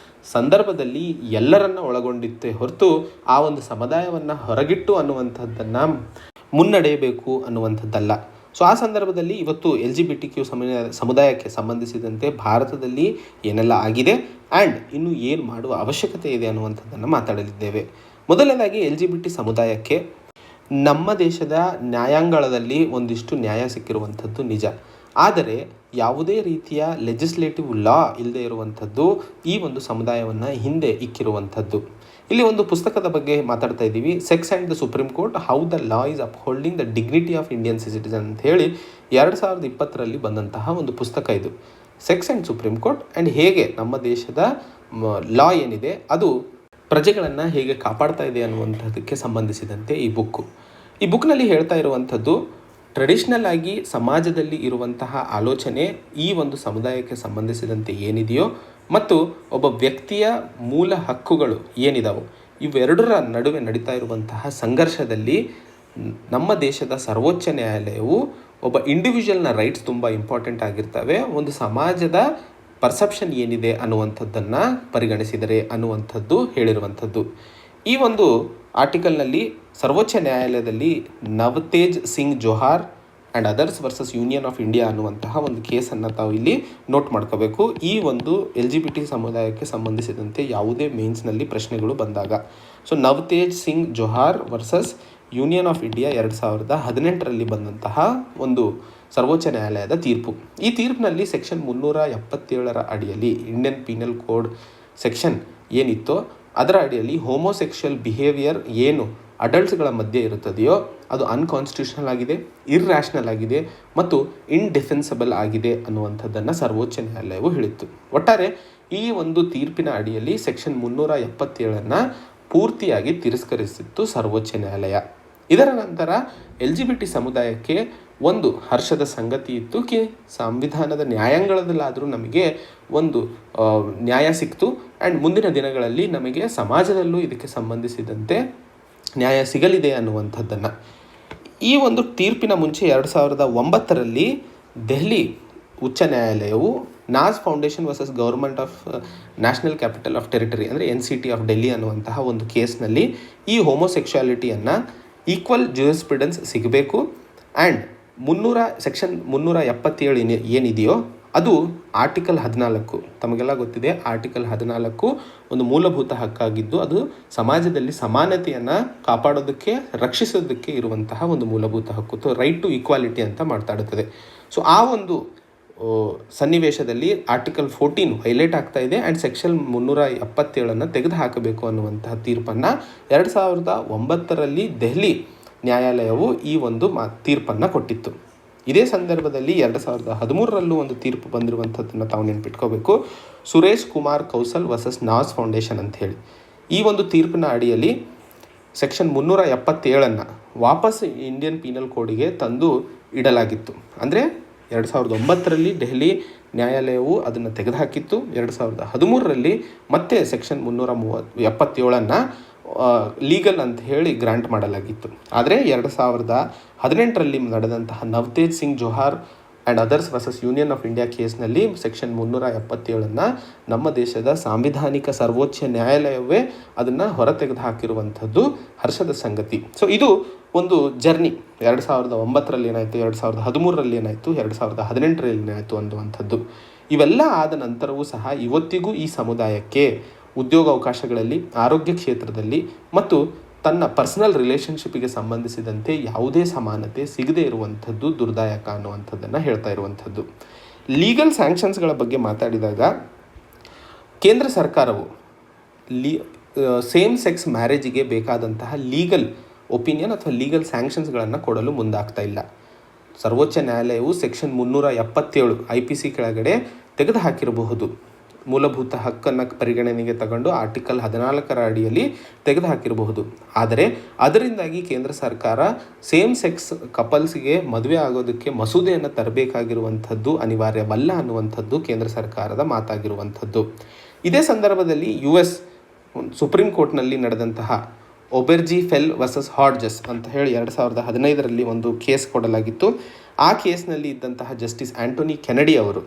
ಸಂದರ್ಭದಲ್ಲಿ ಎಲ್ಲರನ್ನ ಒಳಗೊಂಡಿತ್ತೇ ಹೊರತು ಆ ಒಂದು ಸಮುದಾಯವನ್ನು ಹೊರಗಿಟ್ಟು ಅನ್ನುವಂಥದ್ದನ್ನು ಮುನ್ನಡೆಯಬೇಕು ಅನ್ನುವಂಥದ್ದಲ್ಲ. ಸೊ ಆ ಸಂದರ್ಭದಲ್ಲಿ ಇವತ್ತು LGBTQ ಸಮುದಾಯಕ್ಕೆ ಸಂಬಂಧಿಸಿದಂತೆ ಭಾರತದಲ್ಲಿ ಏನೆಲ್ಲ ಆಗಿದೆ ಆ್ಯಂಡ್ ಇನ್ನು ಏನು ಮಾಡುವ ಅವಶ್ಯಕತೆ ಇದೆ ಅನ್ನುವಂಥದ್ದನ್ನು ಮಾತಾಡಲಿದ್ದೇವೆ. ಮೊದಲನೇದಾಗಿ LGBT ಸಮುದಾಯಕ್ಕೆ ನಮ್ಮ ದೇಶದ ನ್ಯಾಯಾಂಗಣದಲ್ಲಿ ಒಂದಿಷ್ಟು ನ್ಯಾಯ ಸಿಕ್ಕಿರುವಂಥದ್ದು ನಿಜ. ಆದರೆ ಯಾವುದೇ ರೀತಿಯ ಲೆಜಿಸ್ಲೇಟಿವ್ ಲಾ ಇಲ್ಲದೆ ಇರುವಂಥದ್ದು ಈ ಒಂದು ಸಮುದಾಯವನ್ನು ಹಿಂದೆ ಇಕ್ಕಿರುವಂಥದ್ದು. ಇಲ್ಲಿ ಒಂದು ಪುಸ್ತಕದ ಬಗ್ಗೆ ಮಾತಾಡ್ತಾ ಇದ್ದೀವಿ, sex and the supreme court, how the law is upholding the dignity of Indian citizen ಅಂತ ಹೇಳಿ 2020ರಲ್ಲಿ ಬಂದಂತಹ ಒಂದು ಪುಸ್ತಕ ಇದು. Sex and supreme court and ಹೇಗೆ ನಮ್ಮ ದೇಶದ ಲಾ ಏನಿದೆ ಅದು ಪ್ರಜೆಗಳನ್ನು ಹೇಗೆ ಕಾಪಾಡ್ತಾ ಇದೆ ಅನ್ನುವಂಥದ್ದಕ್ಕೆ ಸಂಬಂಧಿಸಿದಂತೆ ಈ ಬುಕ್ನಲ್ಲಿ ಹೇಳ್ತಾ ಇರುವಂಥದ್ದು ಟ್ರೆಡಿಷ್ನಲ್ ಆಗಿ ಸಮಾಜದಲ್ಲಿ ಇರುವಂತಹ ಆಲೋಚನೆ ಈ ಒಂದು ಸಮುದಾಯಕ್ಕೆ ಸಂಬಂಧಿಸಿದಂತೆ ಏನಿದೆಯೋ ಮತ್ತು ಒಬ್ಬ ವ್ಯಕ್ತಿಯ ಮೂಲ ಹಕ್ಕುಗಳು ಏನಿದಾವೋ ಇವೆರಡರ ನಡುವೆ ನಡೀತಾ ಇರುವಂತಹ ಸಂಘರ್ಷದಲ್ಲಿ ನಮ್ಮ ದೇಶದ ಸರ್ವೋಚ್ಚ ನ್ಯಾಯಾಲಯವು ಒಬ್ಬ ಇಂಡಿವಿಜುವಲ್ನ ರೈಟ್ಸ್ ತುಂಬ ಇಂಪಾರ್ಟೆಂಟ್ ಆಗಿರ್ತವೆ, ಒಂದು ಸಮಾಜದ ಪರ್ಸೆಪ್ಷನ್ ಏನಿದೆ ಅನ್ನುವಂಥದ್ದನ್ನು ಪರಿಗಣಿಸಿದರೆ ಅನ್ನುವಂಥದ್ದು ಹೇಳಿರುವಂಥದ್ದು. ಈ ಒಂದು ಆರ್ಟಿಕಲ್ನಲ್ಲಿ ಸರ್ವೋಚ್ಚ ನ್ಯಾಯಾಲಯದಲ್ಲಿ Navtej Singh Johar and others versus union of India ಅನ್ನುವಂತಹ ಒಂದು ಕೇಸನ್ನು ತಾವು ಇಲ್ಲಿ ನೋಟ್ ಮಾಡ್ಕೋಬೇಕು. ಈ ಒಂದು LGBT ಸಮುದಾಯಕ್ಕೆ ಸಂಬಂಧಿಸಿದಂತೆ ಯಾವುದೇ ಮೇನ್ಸ್ನಲ್ಲಿ ಪ್ರಶ್ನೆಗಳು ಬಂದಾಗ. So Navtej Singh Johar versus union of India 2018ರಲ್ಲಿ ಬಂದಂತಹ ಒಂದು ಸರ್ವೋಚ್ಚ ನ್ಯಾಯಾಲಯದ ತೀರ್ಪು. ಈ ತೀರ್ಪಿನಲ್ಲಿ ಸೆಕ್ಷನ್ 377ರ ಅಡಿಯಲ್ಲಿ ಇಂಡಿಯನ್ ಪೀನಲ್ ಕೋಡ್ ಸೆಕ್ಷನ್ ಏನಿತ್ತೋ ಅದರ ಅಡಿಯಲ್ಲಿ ಹೋಮೋಸೆಕ್ಷುವಲ್ ಬಿಹೇವಿಯರ್ ಏನು ಅಡಲ್ಟ್ಸ್ಗಳ ಮಧ್ಯೆ ಇರುತ್ತದೆಯೋ ಅದು ಅನ್ಕಾನ್ಸ್ಟಿಟ್ಯೂಷನಲ್ ಆಗಿದೆ, ಇರ್ರ್ಯಾಷನಲ್ ಆಗಿದೆ ಮತ್ತು ಇಂಡಿಫೆನ್ಸಬಲ್ ಆಗಿದೆ ಅನ್ನುವಂಥದ್ದನ್ನು ಸರ್ವೋಚ್ಚ ನ್ಯಾಯಾಲಯವು ಹೇಳಿತ್ತು. ಒಟ್ಟಾರೆ ಈ ಒಂದು ತೀರ್ಪಿನ ಅಡಿಯಲ್ಲಿ ಸೆಕ್ಷನ್ 377ನ್ನು ಪೂರ್ತಿಯಾಗಿ ತಿರಸ್ಕರಿಸಿತ್ತು ಸರ್ವೋಚ್ಚ ನ್ಯಾಯಾಲಯ. ಇದರ ನಂತರ LGBT ಸಮುದಾಯಕ್ಕೆ ಒಂದು ಹರ್ಷದ ಸಂಗತಿ ಇತ್ತು ಕಿ ಸಂವಿಧಾನದ ನ್ಯಾಯಾಂಗಣದಲ್ಲಾದರೂ ನಮಗೆ ಒಂದು ನ್ಯಾಯ ಸಿಕ್ತು ಆ್ಯಂಡ್ ಮುಂದಿನ ದಿನಗಳಲ್ಲಿ ನಮಗೆ ಸಮಾಜದಲ್ಲೂ ಇದಕ್ಕೆ ಸಂಬಂಧಿಸಿದಂತೆ ನ್ಯಾಯ ಸಿಗಲಿದೆ ಅನ್ನುವಂಥದ್ದನ್ನು. ಈ ಒಂದು ತೀರ್ಪಿನ ಮುಂಚೆ 2009ರಲ್ಲಿ ದೆಹಲಿ ಉಚ್ಚ ನ್ಯಾಯಾಲಯವು Naz foundation versus government of national capital of territory ಅಂದರೆ NCT ಆಫ್ ಡೆಲ್ಲಿ ಅನ್ನುವಂತಹ ಒಂದು ಕೇಸ್ನಲ್ಲಿ ಈ ಹೋಮೋಸೆಕ್ಷುಯಾಲಿಟಿಯನ್ನು ಈಕ್ವಲ್ ಜೂರಿಸ್ಪ್ರುಡೆನ್ಸ್ ಸಿಗಬೇಕು ಆ್ಯಂಡ್ ಸೆಕ್ಷನ್ 377 ಏನಿದೆಯೋ ಅದು ಆರ್ಟಿಕಲ್ 14 ತಮಗೆಲ್ಲ ಗೊತ್ತಿದೆ. ಆರ್ಟಿಕಲ್ 14 ಒಂದು ಮೂಲಭೂತ ಹಕ್ಕಾಗಿದ್ದು ಅದು ಸಮಾಜದಲ್ಲಿ ಸಮಾನತೆಯನ್ನು ಕಾಪಾಡೋದಕ್ಕೆ, ರಕ್ಷಿಸೋದಕ್ಕೆ ಇರುವಂತಹ ಒಂದು ಮೂಲಭೂತ ಹಕ್ಕು, ರೈಟ್ ಟು ಈಕ್ವಾಲಿಟಿ ಅಂತ ಮಾತಾಡುತ್ತದೆ. ಸೊ ಆ ಒಂದು ಸನ್ನಿವೇಶದಲ್ಲಿ ಆರ್ಟಿಕಲ್ 14 ವೈಲೇಟ್ ಆಗ್ತಾ ಇದೆ ಆ್ಯಂಡ್ ಸೆಕ್ಷನ್ 377 ತೆಗೆದು ಹಾಕಬೇಕು ಅನ್ನುವಂತಹ ತೀರ್ಪನ್ನು 2009ರಲ್ಲಿ ದೆಹಲಿ ನ್ಯಾಯಾಲಯವು ಈ ಒಂದು ತೀರ್ಪನ್ನು ಕೊಟ್ಟಿತ್ತು. ಇದೇ ಸಂದರ್ಭದಲ್ಲಿ 2013ರಲ್ಲೂ ಒಂದು ತೀರ್ಪು ಬಂದಿರುವಂಥದ್ದನ್ನು ತಾವು ನೆನಪಿಟ್ಕೋಬೇಕು. ಸುರೇಶ್ ಕುಮಾರ್ ಕೌಸಲ್ ವರ್ಸಸ್ ನಾಸ್ ಫೌಂಡೇಶನ್ ಅಂತ ಹೇಳಿ. ಈ ಒಂದು ತೀರ್ಪಿನ ಅಡಿಯಲ್ಲಿ ಸೆಕ್ಷನ್ 377 ವಾಪಸ್ ಇಂಡಿಯನ್ ಪೀನಲ್ ಕೋಡಿಗೆ ತಂದು ಇಡಲಾಗಿತ್ತು. ಅಂದರೆ 2009ರಲ್ಲಿ ದೆಹಲಿ ನ್ಯಾಯಾಲಯವು ಅದನ್ನು ತೆಗೆದುಹಾಕಿತ್ತು. 2013ರಲ್ಲಿ ಮತ್ತೆ ಸೆಕ್ಷನ್ 377 ಲೀಗಲ್ ಅಂತ ಹೇಳಿ ಗ್ರಾಂಟ್ ಮಾಡಲಾಗಿತ್ತು. ಆದರೆ 2018ರಲ್ಲಿ ನಡೆದಂತಹ Navtej Singh Johar and others versus union of India ಕೇಸ್ನಲ್ಲಿ ಸೆಕ್ಷನ್ 377 ನಮ್ಮ ದೇಶದ ಸಾಂವಿಧಾನಿಕ ಸರ್ವೋಚ್ಚ ನ್ಯಾಯಾಲಯವೇ ಅದನ್ನು ಹೊರತೆಗೆದು ಹಾಕಿರುವಂಥದ್ದು ಹರ್ಷದ ಸಂಗತಿ. ಸೊ ಇದು ಒಂದು ಜರ್ನಿ. 2009ರಲ್ಲಿ ಏನಾಯಿತು, 2013ರಲ್ಲಿ ಏನಾಯಿತು, 2018ರಲ್ಲಿ ಏನಾಯಿತು ಅನ್ನುವಂಥದ್ದು. ಇವೆಲ್ಲ ಆದ ನಂತರವೂ ಸಹ ಇವತ್ತಿಗೂ ಈ ಸಮುದಾಯಕ್ಕೆ ಉದ್ಯೋಗಾವಕಾಶಗಳಲ್ಲಿ, ಆರೋಗ್ಯ ಕ್ಷೇತ್ರದಲ್ಲಿ ಮತ್ತು ತನ್ನ ಪರ್ಸನಲ್ ರಿಲೇಷನ್ಶಿಪ್ಪಿಗೆ ಸಂಬಂಧಿಸಿದಂತೆ ಯಾವುದೇ ಸಮಾನತೆ ಸಿಗದೇ ಇರುವಂಥದ್ದು ದುರ್ದಾಯಕ ಅನ್ನುವಂಥದ್ದನ್ನು ಹೇಳ್ತಾ ಇರುವಂಥದ್ದು. ಲೀಗಲ್ ಸ್ಯಾಂಕ್ಷನ್ಸ್ಗಳ ಬಗ್ಗೆ ಮಾತಾಡಿದಾಗ ಕೇಂದ್ರ ಸರ್ಕಾರವು ಸೇಮ್ ಸೆಕ್ಸ್ ಮ್ಯಾರೇಜಿಗೆ ಬೇಕಾದಂತಹ ಲೀಗಲ್ ಒಪಿನಿಯನ್ ಅಥವಾ ಲೀಗಲ್ ಸ್ಯಾಂಕ್ಷನ್ಸ್ಗಳನ್ನು ಕೊಡಲು ಮುಂದಾಗ್ತಾ ಇಲ್ಲ. ಸರ್ವೋಚ್ಚ ನ್ಯಾಯಾಲಯವು ಸೆಕ್ಷನ್ 377 IPC ಕೆಳಗಡೆ ತೆಗೆದು ಹಾಕಿರಬಹುದು. ಮೂಲಭೂತ ಹಕ್ಕನ್ನು ಪರಿಗಣನೆಗೆ ತಗೊಂಡು ಆರ್ಟಿಕಲ್ 14 ಅಡಿಯಲ್ಲಿ ತೆಗೆದು ಹಾಕಿರಬಹುದು. ಆದರೆ ಅದರಿಂದಾಗಿ ಕೇಂದ್ರ ಸರ್ಕಾರ ಸೇಮ್ ಸೆಕ್ಸ್ ಕಪಲ್ಸ್ಗೆ ಮದುವೆ ಆಗೋದಕ್ಕೆ ಮಸೂದೆಯನ್ನು ತರಬೇಕಾಗಿರುವಂಥದ್ದು ಅನಿವಾರ್ಯವಲ್ಲ ಅನ್ನುವಂಥದ್ದು ಕೇಂದ್ರ ಸರ್ಕಾರದ ಮಾತಾಗಿರುವಂಥದ್ದು. ಇದೇ ಸಂದರ್ಭದಲ್ಲಿ US ಸುಪ್ರೀಂ ಕೋರ್ಟ್ನಲ್ಲಿ ನಡೆದಂತಹ ಒಬೆರ್ಜಿ ಫೆಲ್ ವರ್ಸಸ್ ಹಾಡ್ಜಸ್ ಅಂತ ಹೇಳಿ 2015ರಲ್ಲಿ ಒಂದು ಕೇಸ್ ಕೊಡಲಾಗಿತ್ತು. ಆ ಕೇಸ್ನಲ್ಲಿ ಇದ್ದಂತಹ ಜಸ್ಟಿಸ್ ಆಂಟೋನಿ ಕೆನಡಿ ಅವರು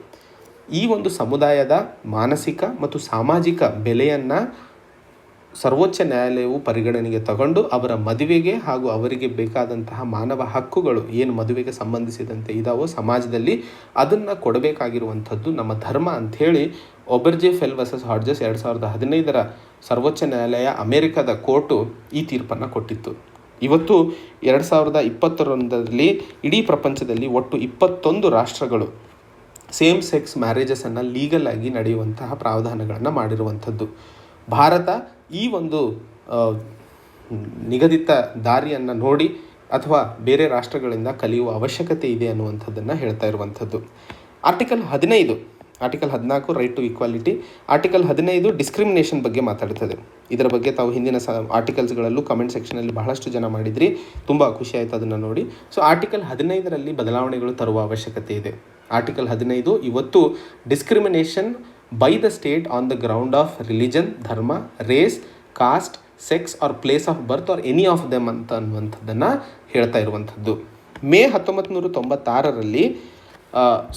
ಈ ಒಂದು ಸಮುದಾಯದ ಮಾನಸಿಕ ಮತ್ತು ಸಾಮಾಜಿಕ ಬೆಲೆಯನ್ನು ಸರ್ವೋಚ್ಚ ನ್ಯಾಯಾಲಯವು ಪರಿಗಣನೆಗೆ ತಗೊಂಡು ಅವರ ಮದುವೆಗೆ ಹಾಗೂ ಅವರಿಗೆ ಬೇಕಾದಂತಹ ಮಾನವ ಹಕ್ಕುಗಳು ಏನು ಮದುವೆಗೆ ಸಂಬಂಧಿಸಿದಂತೆ ಇದಾವೋ ಸಮಾಜದಲ್ಲಿ ಅದನ್ನು ಕೊಡಬೇಕಾಗಿರುವಂಥದ್ದು ನಮ್ಮ ಧರ್ಮ ಅಂಥೇಳಿ ಒಬೆರ್ಜೆ ಫೆಲ್ ವರ್ಸಸ್ ಹಾಡ್ಜಸ್ 2015ರ ಸರ್ವೋಚ್ಚ ನ್ಯಾಯಾಲಯ ಅಮೆರಿಕದ ಕೋರ್ಟು ಈ ತೀರ್ಪನ್ನು ಕೊಟ್ಟಿತ್ತು. ಇವತ್ತು 2021ರಲ್ಲಿ ಇಡೀ ಪ್ರಪಂಚದಲ್ಲಿ ಒಟ್ಟು 21 ರಾಷ್ಟ್ರಗಳು ಸೇಮ್ ಸೆಕ್ಸ್ ಮ್ಯಾರೇಜಸನ್ನು ಲೀಗಲ್ ಆಗಿ ನಡೆಯುವಂತಹ ಪ್ರಾವಧಾನಗಳನ್ನು ಮಾಡಿರುವಂಥದ್ದು. ಭಾರತ ಈ ಒಂದು ನಿಗದಿತ ದಾರಿಯನ್ನು ನೋಡಿ ಅಥವಾ ಬೇರೆ ರಾಷ್ಟ್ರಗಳಿಂದ ಕಲಿಯುವ ಅವಶ್ಯಕತೆ ಇದೆ ಅನ್ನುವಂಥದ್ದನ್ನು ಹೇಳ್ತಾ ಇರುವಂಥದ್ದು. Article 14 right to equality, article 15 discrimination ಬಗ್ಗೆ ಮಾತಾಡ್ತದೆ. ಇದರ ಬಗ್ಗೆ ತಾವು ಹಿಂದಿನ ಆರ್ಟಿಕಲ್ಸ್ಗಳಲ್ಲೂ ಕಮೆಂಟ್ ಸೆಕ್ಷನಲ್ಲಿ ಬಹಳಷ್ಟು ಜನ ಮಾಡಿದ್ರಿ, ತುಂಬ ಖುಷಿ ಆಯಿತು ಅದನ್ನು ನೋಡಿ. ಸೊ ಆರ್ಟಿಕಲ್ 15ರಲ್ಲಿ ಬದಲಾವಣೆಗಳು ತರುವ ಅವಶ್ಯಕತೆ ಇದೆ. ಆರ್ಟಿಕಲ್ 15 ಇವತ್ತು discrimination by the state on the ground of religion, ಧರ್ಮ, race, caste, sex or place of birth or any of them ಅಂತ ಅನ್ನುವಂಥದ್ದನ್ನು ಹೇಳ್ತಾ ಇರುವಂಥದ್ದು. ಮೇ 1996ರಲ್ಲಿ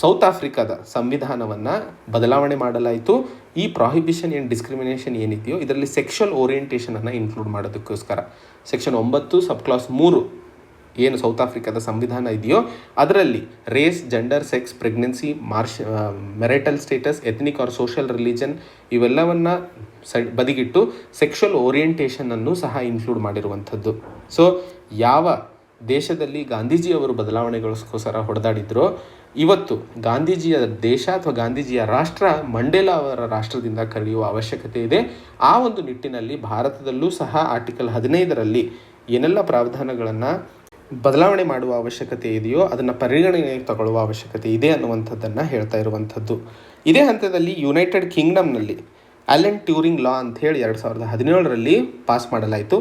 ಸೌತ್ ಆಫ್ರಿಕಾದ ಸಂವಿಧಾನವನ್ನು ಬದಲಾವಣೆ ಮಾಡಲಾಯಿತು. ಈ ಪ್ರಾಹಿಬಿಷನ್ ಆ್ಯಂಡ್ ಡಿಸ್ಕ್ರಿಮಿನೇಷನ್ ಏನಿದೆಯೋ ಇದರಲ್ಲಿ ಸೆಕ್ಷುವಲ್ ಓರಿಯೆಂಟೇಷನನ್ನು ಇನ್ಕ್ಲೂಡ್ ಮಾಡೋದಕ್ಕೋಸ್ಕರ ಸೆಕ್ಷನ್ 9 ಸಬ್ ಕ್ಲಾಸ್ 3 ಏನು ಸೌತ್ ಆಫ್ರಿಕಾದ ಸಂವಿಧಾನ ಇದೆಯೋ ಅದರಲ್ಲಿ race, gender, sex, pregnancy, marital status, ethnic or social religion ಇವೆಲ್ಲವನ್ನು ಬದಿಗಿಟ್ಟು ಸೆಕ್ಷುವಲ್ ಓರಿಯೆಂಟೇಷನನ್ನು ಸಹ ಇನ್ಕ್ಲೂಡ್ ಮಾಡಿರುವಂಥದ್ದು. ಸೊ ಯಾವ ದೇಶದಲ್ಲಿ ಗಾಂಧೀಜಿಯವರು ಬದಲಾವಣೆಗೋಸ್ಕರ ಹೊಡೆದಾಡಿದ್ರೋ ಇವತ್ತು ಗಾಂಧೀಜಿಯ ದೇಶ ಅಥವಾ ಗಾಂಧೀಜಿಯ ರಾಷ್ಟ್ರ ಮಂಡೇಲಾ ಅವರ ರಾಷ್ಟ್ರದಿಂದ ಕಲಿಯುವ ಅವಶ್ಯಕತೆ ಇದೆ. ಆ ಒಂದು ನಿಟ್ಟಿನಲ್ಲಿ ಭಾರತದಲ್ಲೂ ಸಹ ಆರ್ಟಿಕಲ್ 15ರಲ್ಲಿ ಏನೆಲ್ಲ ಪ್ರಾವಧಾನಗಳನ್ನು ಬದಲಾವಣೆ ಮಾಡುವ ಅವಶ್ಯಕತೆ ಇದೆಯೋ ಅದನ್ನು ಪರಿಗಣನೆಗೆ ತಗೊಳ್ಳುವ ಅವಶ್ಯಕತೆ ಇದೆ ಅನ್ನುವಂಥದ್ದನ್ನು ಹೇಳ್ತಾ ಇರುವಂಥದ್ದು. ಇದೇ ಹಂತದಲ್ಲಿ ಯುನೈಟೆಡ್ ಕಿಂಗ್ಡಮ್ನಲ್ಲಿ ಅಲೆನ್ ಟ್ಯೂರಿಂಗ್ ಲಾ ಅಂಥೇಳಿ 2017ರಲ್ಲಿ ಪಾಸ್ ಮಾಡಲಾಯಿತು.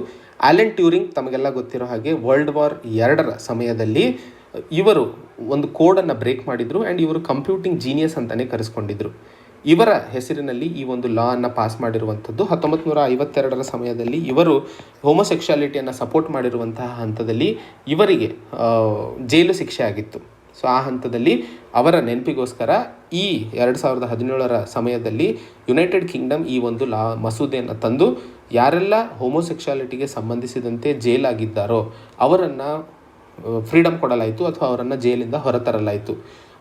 ಅಲೆನ್ ಟ್ಯೂರಿಂಗ್ ತಮಗೆಲ್ಲ ಗೊತ್ತಿರೋ ಹಾಗೆ ವರ್ಲ್ಡ್ ವಾರ್ 2ರ ಸಮಯದಲ್ಲಿ ಇವರು ಒಂದು ಕೋಡನ್ನು ಬ್ರೇಕ್ ಮಾಡಿದರು ಆ್ಯಂಡ್ ಇವರು ಕಂಪ್ಯೂಟಿಂಗ್ ಜೀನಿಯಸ್ ಅಂತಲೇ ಕರೆಸ್ಕೊಂಡಿದ್ರು. ಇವರ ಹೆಸರಿನಲ್ಲಿ ಈ ಒಂದು ಲಾ ಅನ್ನು ಪಾಸ್ ಮಾಡಿರುವಂಥದ್ದು. 1952ರ ಸಮಯದಲ್ಲಿ ಇವರು ಹೋಮೋಸೆಕ್ಷುಯಾಲಿಟಿಯನ್ನು ಸಪೋರ್ಟ್ ಮಾಡಿರುವಂತಹ ಹಂತದಲ್ಲಿ ಇವರಿಗೆ ಜೈಲು ಶಿಕ್ಷೆ ಆಗಿತ್ತು. ಸೊ ಆ ಹಂತದಲ್ಲಿ ಅವರ ನೆನಪಿಗೋಸ್ಕರ ಈ 2017ರ ಸಮಯದಲ್ಲಿ ಯುನೈಟೆಡ್ ಕಿಂಗ್ಡಮ್ ಈ ಒಂದು ಲಾ ಮಸೂದೆಯನ್ನು ತಂದು ಯಾರೆಲ್ಲ ಹೋಮೋಸೆಕ್ಷುಯಾಲಿಟಿಗೆ ಸಂಬಂಧಿಸಿದಂತೆ ಜೈಲಾಗಿದ್ದಾರೋ ಅವರನ್ನು ಫ್ರೀಡಮ್ ಕೊಡಲಾಯಿತು ಅಥವಾ ಅವರನ್ನು ಜೈಲಿಂದ ಹೊರತರಲಾಯಿತು.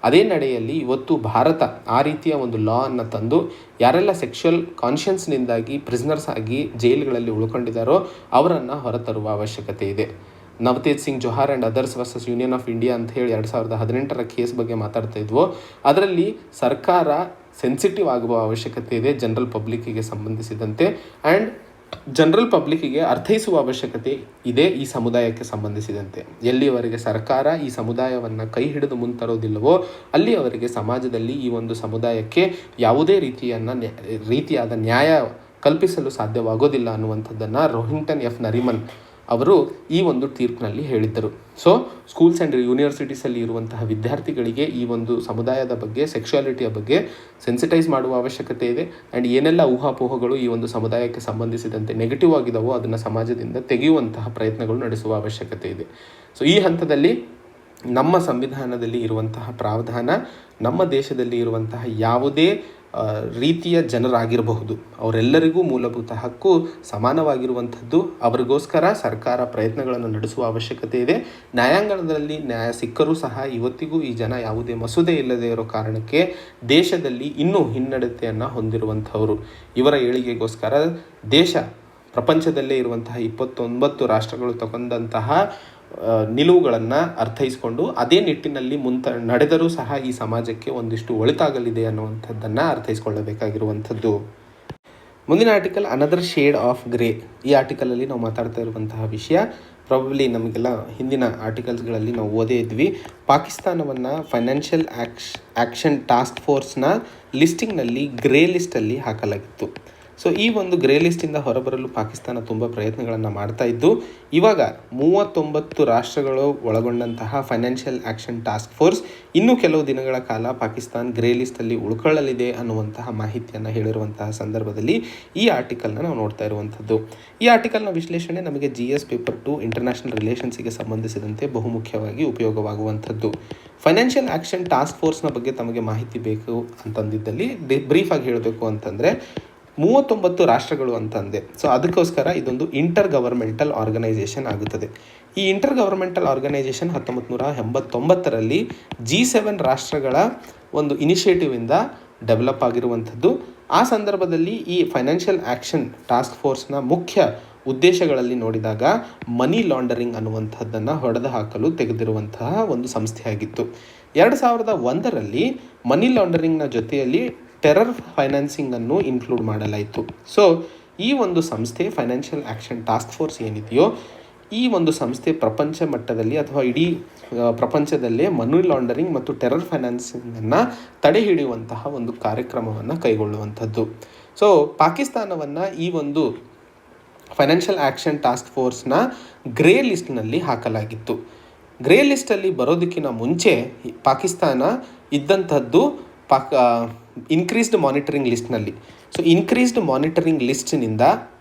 ಅದೇ ನಡೆಯಲ್ಲಿ ಇವತ್ತು ಭಾರತ ಆ ರೀತಿಯ ಒಂದು ಲಾ ಅನ್ನು ತಂದು ಯಾರೆಲ್ಲ ಸೆಕ್ಷುವಲ್ ಕಾನ್ಷಿಯನ್ಸ್ನಿಂದಾಗಿ ಪ್ರಿಸ್ನರ್ಸ್ ಆಗಿ ಜೈಲುಗಳಲ್ಲಿ ಉಳ್ಕೊಂಡಿದ್ದಾರೋ ಅವರನ್ನು ಹೊರತರುವ ಅವಶ್ಯಕತೆ ಇದೆ. Navtej Singh Johar and others versus union of India ಅಂತ ಹೇಳಿ 2018ರ ಕೇಸ್ ಬಗ್ಗೆ ಮಾತಾಡ್ತಾ ಇದ್ವೋ ಅದರಲ್ಲಿ ಸರ್ಕಾರ ಸೆನ್ಸಿಟಿವ್ ಆಗುವ ಅವಶ್ಯಕತೆ ಇದೆ ಜನರಲ್ ಪಬ್ಲಿಕ್ಕಿಗೆ ಸಂಬಂಧಿಸಿದಂತೆ. ಆ್ಯಂಡ್ ಜನರಲ್ ಪಬ್ಲಿಕ್ಕಿಗೆ ಅರ್ಥೈಸುವ ಅವಶ್ಯಕತೆ ಇದೆ ಈ ಸಮುದಾಯಕ್ಕೆ ಸಂಬಂಧಿಸಿದಂತೆ. ಎಲ್ಲಿಯವರೆಗೆ ಸರ್ಕಾರ ಈ ಸಮುದಾಯವನ್ನು ಕೈ ಹಿಡಿದು ಮುಂತರೋದಿಲ್ಲವೋ ಅಲ್ಲಿಯವರೆಗೆ ಸಮಾಜದಲ್ಲಿ ಈ ಒಂದು ಸಮುದಾಯಕ್ಕೆ ಯಾವುದೇ ರೀತಿಯಾದ ನ್ಯಾಯ ಕಲ್ಪಿಸಲು ಸಾಧ್ಯವಾಗೋದಿಲ್ಲ ಅನ್ನುವಂಥದ್ದನ್ನು ರೋಹಿಂಗ್ಟನ್ ಎಫ್ ನರಿಮನ್ ಅವರು ಈ ಒಂದು ತೀರ್ಪಿನಲ್ಲಿ ಹೇಳಿದ್ದರು. ಸೊ ಸ್ಕೂಲ್ಸ್ ಆ್ಯಂಡ್ ಯೂನಿವರ್ಸಿಟೀಸಲ್ಲಿ ಇರುವಂತಹ ವಿದ್ಯಾರ್ಥಿಗಳಿಗೆ ಈ ಒಂದು ಸಮುದಾಯದ ಬಗ್ಗೆ, ಸೆಕ್ಷುಯಾಲಿಟಿಯ ಬಗ್ಗೆ ಸೆನ್ಸಿಟೈಸ್ ಮಾಡುವ ಅವಶ್ಯಕತೆ ಇದೆ. ಆ್ಯಂಡ್ ಏನೆಲ್ಲ ಊಹಾಪೋಹಗಳು ಈ ಒಂದು ಸಮುದಾಯಕ್ಕೆ ಸಂಬಂಧಿಸಿದಂತೆ ನೆಗೆಟಿವ್ ಆಗಿದಾವೋ ಅದನ್ನು ಸಮಾಜದಿಂದ ತೆಗೆಯುವಂತಹ ಪ್ರಯತ್ನಗಳು ನಡೆಸುವ ಅವಶ್ಯಕತೆ ಇದೆ. ಸೊ ಈ ಹಂತದಲ್ಲಿ ನಮ್ಮ ಸಂವಿಧಾನದಲ್ಲಿ ಇರುವಂತಹ ಪ್ರಾವಧಾನ ನಮ್ಮ ದೇಶದಲ್ಲಿ ಇರುವಂತಹ ಯಾವುದೇ ರೀತಿಯ ಜನರಾಗಿರಬಹುದು ಅವರೆಲ್ಲರಿಗೂ ಮೂಲಭೂತ ಹಕ್ಕು ಸಮಾನವಾಗಿರುವಂಥದ್ದು. ಅವರಿಗೋಸ್ಕರ ಸರ್ಕಾರ ಪ್ರಯತ್ನಗಳನ್ನು ನಡೆಸುವ ಅವಶ್ಯಕತೆ ಇದೆ. ನ್ಯಾಯಾಂಗಣದಲ್ಲಿ ನ್ಯಾಯ ಸಿಕ್ಕರೂ ಸಹ ಇವತ್ತಿಗೂ ಈ ಜನ ಯಾವುದೇ ಮಸೂದೆ ಇಲ್ಲದೆ ಇರೋ ಕಾರಣಕ್ಕೆ ದೇಶದಲ್ಲಿ ಇನ್ನೂ ಹಿನ್ನಡತೆಯನ್ನು ಹೊಂದಿರುವಂಥವರು. ಇವರ ಏಳಿಗೆಗೋಸ್ಕರ ದೇಶ ಪ್ರಪಂಚದಲ್ಲೇ ಇರುವಂತಹ 29 ರಾಷ್ಟ್ರಗಳು ತಗೊಂಡಂತಹ ನಿಲುವುಗಳನ್ನು ಅರ್ಥೈಸಿಕೊಂಡು ಅದೇ ನಿಟ್ಟಿನಲ್ಲಿ ನಡೆದರೂ ಸಹ ಈ ಸಮಾಜಕ್ಕೆ ಒಂದಿಷ್ಟು ಒಳಿತಾಗಲಿದೆ ಅನ್ನುವಂಥದ್ದನ್ನು ಅರ್ಥೈಸ್ಕೊಳ್ಳಬೇಕಾಗಿರುವಂಥದ್ದು. ಮುಂದಿನ article another shade of grey. ಈ ಆರ್ಟಿಕಲಲ್ಲಿ ನಾವು ಮಾತಾಡ್ತಾ ಇರುವಂತಹ ವಿಷಯ ಪ್ರಾಬಬ್ಲಿ ನಮಗೆಲ್ಲ ಹಿಂದಿನ ಆರ್ಟಿಕಲ್ಸ್ಗಳಲ್ಲಿ ನಾವು ಓದೇ ಇದ್ವಿ. ಪಾಕಿಸ್ತಾನವನ್ನು ಫೈನಾನ್ಷಿಯಲ್ ಆ್ಯಕ್ಷನ್ ಟಾಸ್ಕ್ ಫೋರ್ಸ್ನ ಲಿಸ್ಟಿಂಗ್ನಲ್ಲಿ ಗ್ರೇ ಲಿಸ್ಟಲ್ಲಿ ಹಾಕಲಾಗಿತ್ತು. ಸೊ ಈ ಒಂದು ಗ್ರೇ ಲಿಸ್ಟಿಂದ ಹೊರಬರಲು ಪಾಕಿಸ್ತಾನ ತುಂಬ ಪ್ರಯತ್ನಗಳನ್ನು ಮಾಡ್ತಾ ಇದ್ದು ಇವಾಗ 39 ರಾಷ್ಟ್ರಗಳು ಒಳಗೊಂಡಂತಹ ಫೈನಾನ್ಷಿಯಲ್ ಆ್ಯಕ್ಷನ್ ಟಾಸ್ಕ್ ಫೋರ್ಸ್ ಇನ್ನೂ ಕೆಲವು ದಿನಗಳ ಕಾಲ ಪಾಕಿಸ್ತಾನ ಗ್ರೇ ಲಿಸ್ಟಲ್ಲಿ ಉಳ್ಕೊಳ್ಳಲಿದೆ ಅನ್ನುವಂತಹ ಮಾಹಿತಿಯನ್ನು ಹೇಳಿರುವಂತಹ ಸಂದರ್ಭದಲ್ಲಿ ಈ ಆರ್ಟಿಕಲ್ನ ನಾವು ನೋಡ್ತಾ ಇರುವಂಥದ್ದು. ಈ ಆರ್ಟಿಕಲ್ನ ವಿಶ್ಲೇಷಣೆ ನಮಗೆ GS ಪೇಪರ್ 2 ಇಂಟರ್ನ್ಯಾಷನಲ್ ರಿಲೇಷನ್ಸಿಗೆ ಸಂಬಂಧಿಸಿದಂತೆ ಬಹುಮುಖ್ಯವಾಗಿ ಉಪಯೋಗವಾಗುವಂಥದ್ದು. ಫೈನಾನ್ಷಿಯಲ್ ಆ್ಯಕ್ಷನ್ ಟಾಸ್ಕ್ ಫೋರ್ಸ್ನ ಬಗ್ಗೆ ತಮಗೆ ಮಾಹಿತಿ ಬೇಕು ಅಂತಂದಿದ್ದಲ್ಲಿ ಬ್ರೀಫಾಗಿ ಹೇಳಬೇಕು ಅಂತಂದರೆ 39 ರಾಷ್ಟ್ರಗಳು ಅಂತಂದೆ. ಸೊ ಅದಕ್ಕೋಸ್ಕರ ಇದೊಂದು ಇಂಟರ್ ಗವರ್ಮೆಂಟಲ್ ಆರ್ಗನೈಸೇಷನ್ ಆಗುತ್ತದೆ. ಈ ಇಂಟರ್ ಗವರ್ಮೆಂಟಲ್ ಆರ್ಗನೈಸೇಷನ್ 1989ರಲ್ಲಿ G7 ರಾಷ್ಟ್ರಗಳ ಒಂದು ಇನಿಷಿಯೇಟಿವಿಂದ ಡೆವಲಪ್ ಆಗಿರುವಂಥದ್ದು. ಆ ಸಂದರ್ಭದಲ್ಲಿ ಈ ಫೈನಾನ್ಷಿಯಲ್ ಆ್ಯಕ್ಷನ್ ಟಾಸ್ಕ್ ಫೋರ್ಸ್ನ ಮುಖ್ಯ ಉದ್ದೇಶಗಳಲ್ಲಿ ನೋಡಿದಾಗ ಮನಿ ಲಾಂಡರಿಂಗ್ ಅನ್ನುವಂಥದ್ದನ್ನು ಹೊಡೆದು ಹಾಕಲು ತೆಗೆದಿರುವಂತಹ ಒಂದು ಸಂಸ್ಥೆಯಾಗಿತ್ತು. 2001ರಲ್ಲಿ ಮನಿ ಲಾಂಡರಿಂಗ್ನ ಜೊತೆಯಲ್ಲಿ ಟೆರರ್ ಫೈನಾನ್ಸಿಂಗನ್ನು ಇನ್ಕ್ಲೂಡ್ ಮಾಡಲಾಯಿತು. ಸೊ ಈ ಒಂದು ಸಂಸ್ಥೆ ಫೈನಾನ್ಷಿಯಲ್ ಆ್ಯಕ್ಷನ್ ಟಾಸ್ಕ್ ಫೋರ್ಸ್ ಏನಿದೆಯೋ ಈ ಒಂದು ಸಂಸ್ಥೆ ಪ್ರಪಂಚ ಮಟ್ಟದಲ್ಲಿ ಅಥವಾ ಇಡೀ ಪ್ರಪಂಚದಲ್ಲೇ ಮನಿ ಲಾಂಡರಿಂಗ್ ಮತ್ತು ಟೆರರ್ ಫೈನಾನ್ಸಿಂಗನ್ನು ತಡೆ ಹಿಡಿಯುವಂತಹ ಒಂದು ಕಾರ್ಯಕ್ರಮವನ್ನು ಕೈಗೊಳ್ಳುವಂಥದ್ದು. ಸೊ ಪಾಕಿಸ್ತಾನವನ್ನು ಈ ಒಂದು ಫೈನಾನ್ಷಿಯಲ್ ಆ್ಯಕ್ಷನ್ ಟಾಸ್ಕ್ ಫೋರ್ಸ್ನ ಗ್ರೇ ಲಿಸ್ಟ್ನಲ್ಲಿ ಹಾಕಲಾಗಿತ್ತು. ಗ್ರೇ ಲಿಸ್ಟಲ್ಲಿ ಬರೋದಕ್ಕಿಂತ ಮುಂಚೆ ಪಾಕಿಸ್ತಾನ ಇದ್ದಂಥದ್ದು ಇನ್ಕ್ರೀಸ್ಡ್ ಮಾನಿಟರಿಂಗ್ ಲಿಸ್ಟ್ನಲ್ಲಿ. ಸೊ ಇನ್ಕ್ರೀಸ್ಡ್ ಮಾನಿಟರಿಂಗ್ ಲಿಸ್ಟ್ನಿಂದ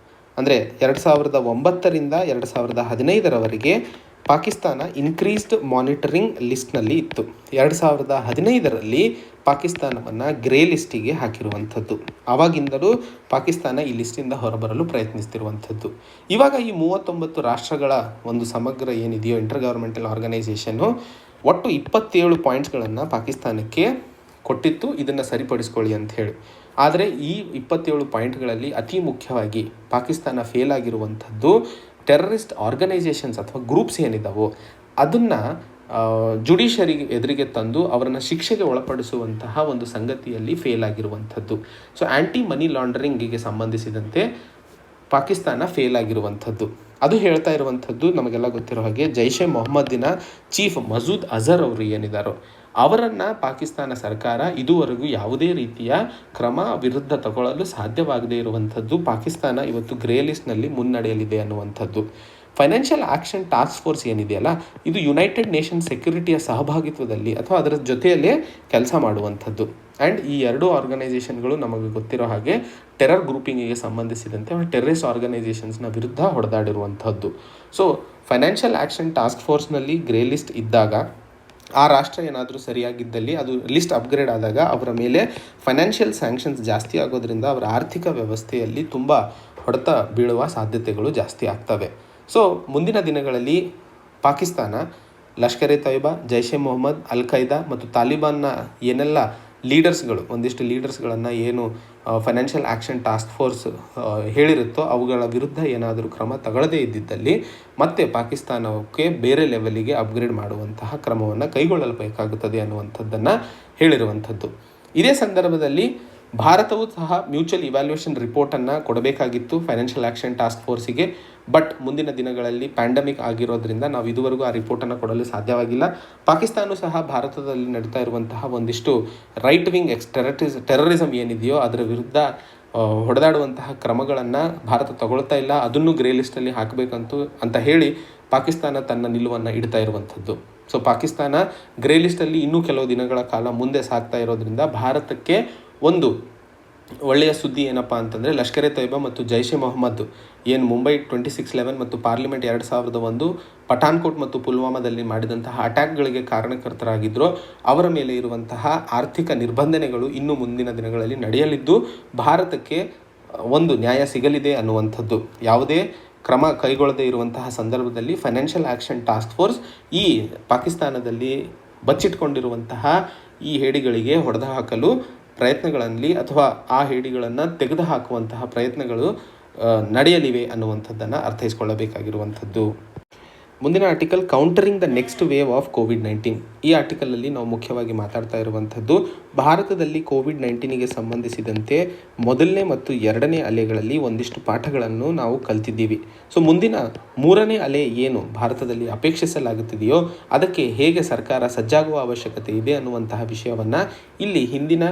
ಅಂದರೆ 2009ರಿಂದ 2015ರವರೆಗೆ ಪಾಕಿಸ್ತಾನ ಇನ್ಕ್ರೀಸ್ಡ್ ಮಾನಿಟರಿಂಗ್ ಲಿಸ್ಟ್ನಲ್ಲಿ ಇತ್ತು. 2015ರಲ್ಲಿ ಪಾಕಿಸ್ತಾನವನ್ನು ಗ್ರೇ ಲಿಸ್ಟಿಗೆ ಹಾಕಿರುವಂಥದ್ದು. ಆವಾಗಿಂದಲೂ ಪಾಕಿಸ್ತಾನ ಈ ಲಿಸ್ಟಿಂದ ಹೊರಬರಲು ಪ್ರಯತ್ನಿಸ್ತಿರುವಂಥದ್ದು. ಇವಾಗ ಈ 39 ರಾಷ್ಟ್ರಗಳ ಒಂದು ಸಮಗ್ರ ಏನಿದೆಯೋ ಇಂಟರ್ ಗವರ್ಮೆಂಟಲ್ ಆರ್ಗನೈಸೇಷನ್ನು ಒಟ್ಟು 27 ಪಾಯಿಂಟ್ಸ್ಗಳನ್ನು ಪಾಕಿಸ್ತಾನಕ್ಕೆ ಕೊಟ್ಟಿತ್ತು, ಇದನ್ನು ಸರಿಪಡಿಸ್ಕೊಳ್ಳಿ ಅಂತ ಹೇಳಿ. ಆದರೆ ಈ 27 ಪಾಯಿಂಟ್ಗಳಲ್ಲಿ ಅತಿ ಮುಖ್ಯವಾಗಿ ಪಾಕಿಸ್ತಾನ ಫೇಲ್ ಆಗಿರುವಂಥದ್ದು ಟೆರರಿಸ್ಟ್ ಆರ್ಗನೈಸೇಷನ್ಸ್ ಅಥವಾ ಗ್ರೂಪ್ಸ್ ಏನಿದ್ದಾವೋ ಅದನ್ನು ಜುಡಿಷರಿ ಎದುರಿಗೆ ತಂದು ಅವರನ್ನು ಶಿಕ್ಷೆಗೆ ಒಳಪಡಿಸುವಂತಹ ಒಂದು ಸಂಗತಿಯಲ್ಲಿ ಫೇಲ್ ಆಗಿರುವಂಥದ್ದು. ಸೊ ಆ್ಯಂಟಿ ಮನಿ ಲಾಂಡರಿಂಗಿಗೆ ಸಂಬಂಧಿಸಿದಂತೆ ಪಾಕಿಸ್ತಾನ ಫೇಲ್ ಆಗಿರುವಂಥದ್ದು. ಅದು ಹೇಳ್ತಾ ಇರುವಂಥದ್ದು ನಮಗೆಲ್ಲ ಗೊತ್ತಿರೋ ಹಾಗೆ ಜೈಷೆ ಮೊಹಮ್ಮದಿನ ಚೀಫ್ ಮಸೂದ್ ಅಜರ್ ಅವರು ಏನಿದ್ದಾರೋ ಅವರನ್ನು ಪಾಕಿಸ್ತಾನ ಸರ್ಕಾರ ಇದುವರೆಗೂ ಯಾವುದೇ ರೀತಿಯ ಕ್ರಮ ವಿರುದ್ಧ ತಗೊಳ್ಳಲು ಸಾಧ್ಯವಾಗದೇ ಇರುವಂಥದ್ದು. ಪಾಕಿಸ್ತಾನ ಇವತ್ತು ಗ್ರೇ ಲಿಸ್ಟ್ನಲ್ಲಿ ಮುನ್ನಡೆಯಲಿದೆ ಅನ್ನುವಂಥದ್ದು. ಫೈನಾನ್ಷಿಯಲ್ ಆ್ಯಕ್ಷನ್ ಟಾಸ್ಕ್ ಫೋರ್ಸ್ ಏನಿದೆಯಲ್ಲ ಇದು ಯುನೈಟೆಡ್ ನೇಷನ್ಸ್ ಸೆಕ್ಯೂರಿಟಿಯ ಸಹಭಾಗಿತ್ವದಲ್ಲಿ ಅಥವಾ ಅದರ ಜೊತೆಯಲ್ಲೇ ಕೆಲಸ ಮಾಡುವಂಥದ್ದು. ಆ್ಯಂಡ್ ಈ ಎರಡೂ ಆರ್ಗನೈಸೇಷನ್ಗಳು ನಮಗೆ ಗೊತ್ತಿರೋ ಹಾಗೆ ಟೆರರ್ ಗ್ರೂಪಿಂಗಿಗೆ ಸಂಬಂಧಿಸಿದಂತೆ ಟೆರರಿಸ್ಟ್ ಆರ್ಗನೈಸೇಷನ್ಸ್ನ ವಿರುದ್ಧ ಹೊಡೆದಾಡಿರುವಂಥದ್ದು. ಸೊ ಫೈನಾನ್ಷಿಯಲ್ ಆ್ಯಕ್ಷನ್ ಟಾಸ್ಕ್ ಫೋರ್ಸ್ನಲ್ಲಿ ಗ್ರೇ ಲಿಸ್ಟ್ ಇದ್ದಾಗ ಆ ರಾಷ್ಟ್ರ ಏನಾದರೂ ಸರಿಯಾಗಿದ್ದಲ್ಲಿ ಅದು ಲಿಸ್ಟ್ ಅಪ್ಗ್ರೇಡ್ ಆದಾಗ ಅವರ ಮೇಲೆ ಫೈನಾನ್ಷಿಯಲ್ ಸ್ಯಾಂಕ್ಷನ್ಸ್ ಜಾಸ್ತಿ ಆಗೋದ್ರಿಂದ ಅವರ ಆರ್ಥಿಕ ವ್ಯವಸ್ಥೆಯಲ್ಲಿ ತುಂಬ ಹೊಡೆತ ಬೀಳುವ ಸಾಧ್ಯತೆಗಳು ಜಾಸ್ತಿ ಆಗ್ತವೆ. ಸೊ ಮುಂದಿನ ದಿನಗಳಲ್ಲಿ ಪಾಕಿಸ್ತಾನ ಲಷ್ಕರ್ ಎ ತೊಯ್ಬಾ, ಜೈಷೆ ಮೊಹಮ್ಮದ್, ಅಲ್ ಖೈದಾ ಮತ್ತು ತಾಲಿಬಾನ್ನ ಏನೆಲ್ಲ ಲೀಡರ್ಸ್ಗಳು ಒಂದಿಷ್ಟು ಲೀಡರ್ಸ್ಗಳನ್ನು ಏನು ಫೈನಾನ್ಷಿಯಲ್ ಆ್ಯಕ್ಷನ್ ಟಾಸ್ಕ್ ಫೋರ್ಸ್ ಹೇಳಿರುತ್ತೋ ಅವುಗಳ ವಿರುದ್ಧ ಏನಾದರೂ ಕ್ರಮ ತಗೊಳ್ಳದೇ ಇದ್ದಿದ್ದಲ್ಲಿ ಮತ್ತೆ ಪಾಕಿಸ್ತಾನಕ್ಕೆ ಬೇರೆ ಲೆವೆಲಿಗೆ ಅಪ್ಗ್ರೇಡ್ ಮಾಡುವಂತಹ ಕ್ರಮವನ್ನು ಕೈಗೊಳ್ಳಬೇಕಾಗುತ್ತದೆ ಅನ್ನುವಂಥದ್ದನ್ನು ಹೇಳಿರುವಂಥದ್ದು. ಇದೇ ಸಂದರ್ಭದಲ್ಲಿ ಭಾರತವು ಸಹ ಮ್ಯೂಚುವಲ್ ಇವ್ಯಾಲ್ಯೂಯೇಷನ್ ರಿಪೋರ್ಟನ್ನು ಕೊಡಬೇಕಾಗಿತ್ತು ಫೈನಾನ್ಷಿಯಲ್ ಆ್ಯಕ್ಷನ್ ಟಾಸ್ಕ್ ಫೋರ್ಸಿಗೆ. ಬಟ್ ಮುಂದಿನ ದಿನಗಳಲ್ಲಿ ಪ್ಯಾಂಡಮಿಕ್ ಆಗಿರೋದ್ರಿಂದ ನಾವು ಇದುವರೆಗೂ ಆ ರಿಪೋರ್ಟನ್ನು ಕೊಡಲು ಸಾಧ್ಯವಾಗಿಲ್ಲ. ಪಾಕಿಸ್ತಾನ ಸಹ ಭಾರತದಲ್ಲಿ ನಡೀತಾ ಇರುವಂತಹ ಒಂದಿಷ್ಟು ರೈಟ್ ವಿಂಗ್ ಟೆರರಿಸಮ್ ಏನಿದೆಯೋ ಅದರ ವಿರುದ್ಧ ಹೊಡೆದಾಡುವಂತಹ ಕ್ರಮಗಳನ್ನು ಭಾರತ ತಗೊಳ್ತಾ ಇಲ್ಲ, ಅದನ್ನು ಗ್ರೇ ಲಿಸ್ಟಲ್ಲಿ ಹಾಕಬೇಕಂತೂ ಅಂತ ಹೇಳಿ ಪಾಕಿಸ್ತಾನ ತನ್ನ ನಿಲುವನ್ನು ಇಡ್ತಾ ಇರುವಂಥದ್ದು. ಸೊ ಪಾಕಿಸ್ತಾನ ಗ್ರೇ ಲಿಸ್ಟಲ್ಲಿ ಇನ್ನೂ ಕೆಲವು ದಿನಗಳ ಕಾಲ ಮುಂದೆ ಸಾಗ್ತಾ ಇರೋದ್ರಿಂದ ಭಾರತಕ್ಕೆ ಒಂದು ಒಳ್ಳೆಯ ಸುದ್ದಿ ಏನಪ್ಪ ಅಂತಂದರೆ, ಲಷ್ಕರ್ ಎ ತೊಯ್ಬಾ ಮತ್ತು ಜೈಷ್ ಎ ಮೊಹಮ್ಮದ್ ಏನು ಮುಂಬೈ 26/11 ಮತ್ತು ಪಾರ್ಲಿಮೆಂಟ್ 2001 ಪಠಾನ್ಕೋಟ್ ಮತ್ತು ಪುಲ್ವಾಮಾದಲ್ಲಿ ಮಾಡಿದಂತಹ ಅಟ್ಯಾಕ್ಗಳಿಗೆ ಕಾರಣಕರ್ತರಾಗಿದ್ದರು, ಅವರ ಮೇಲೆ ಇರುವಂತಹ ಆರ್ಥಿಕ ನಿರ್ಬಂಧನೆಗಳು ಇನ್ನು ಮುಂದಿನ ದಿನಗಳಲ್ಲಿ ನಡೆಯಲಿದ್ದು ಭಾರತಕ್ಕೆ ಒಂದು ನ್ಯಾಯ ಸಿಗಲಿದೆ ಅನ್ನುವಂಥದ್ದು. ಯಾವುದೇ ಕ್ರಮ ಕೈಗೊಳ್ಳದೇ ಇರುವಂತಹ ಸಂದರ್ಭದಲ್ಲಿ ಫೈನಾನ್ಷಿಯಲ್ ಆ್ಯಕ್ಷನ್ ಟಾಸ್ಕ್ ಫೋರ್ಸ್ ಈ ಪಾಕಿಸ್ತಾನದಲ್ಲಿ ಬಚ್ಚಿಟ್ಕೊಂಡಿರುವಂತಹ ಈ ಹೇಡಿಗಳಿಗೆ ಹೊಡೆದು ಹಾಕಲು ಪ್ರಯತ್ನಗಳಲ್ಲಿ ಅಥವಾ ಆ ಹೇಡಿಗಳನ್ನು ತೆಗೆದುಹಾಕುವಂತಹ ಪ್ರಯತ್ನಗಳು ನಡೆಯಲಿವೆ ಅನ್ನುವಂಥದ್ದನ್ನು ಅರ್ಥೈಸ್ಕೊಳ್ಳಬೇಕಾಗಿರುವಂಥದ್ದು. ಮುಂದಿನ article countering the next wave of COVID-19. ಈ ಆರ್ಟಿಕಲಲ್ಲಿ ನಾವು ಮುಖ್ಯವಾಗಿ ಮಾತಾಡ್ತಾ ಇರುವಂಥದ್ದು ಭಾರತದಲ್ಲಿ ಕೋವಿಡ್-19ಗೆ ಸಂಬಂಧಿಸಿದಂತೆ ಮೊದಲನೇ ಮತ್ತು ಎರಡನೇ ಅಲೆಗಳಲ್ಲಿ ಒಂದಿಷ್ಟು ಪಾಠಗಳನ್ನು ನಾವು ಕಲ್ತಿದ್ದೀವಿ. ಸೊ ಮುಂದಿನ ಮೂರನೇ ಅಲೆ ಏನು ಭಾರತದಲ್ಲಿ ಅಪೇಕ್ಷಿಸಲಾಗುತ್ತಿದೆಯೋ ಅದಕ್ಕೆ ಹೇಗೆ ಸರ್ಕಾರ ಸಜ್ಜಾಗುವ ಅವಶ್ಯಕತೆ ಇದೆ ಅನ್ನುವಂತಹ ವಿಷಯವನ್ನು ಇಲ್ಲಿ ಹಿಂದಿನ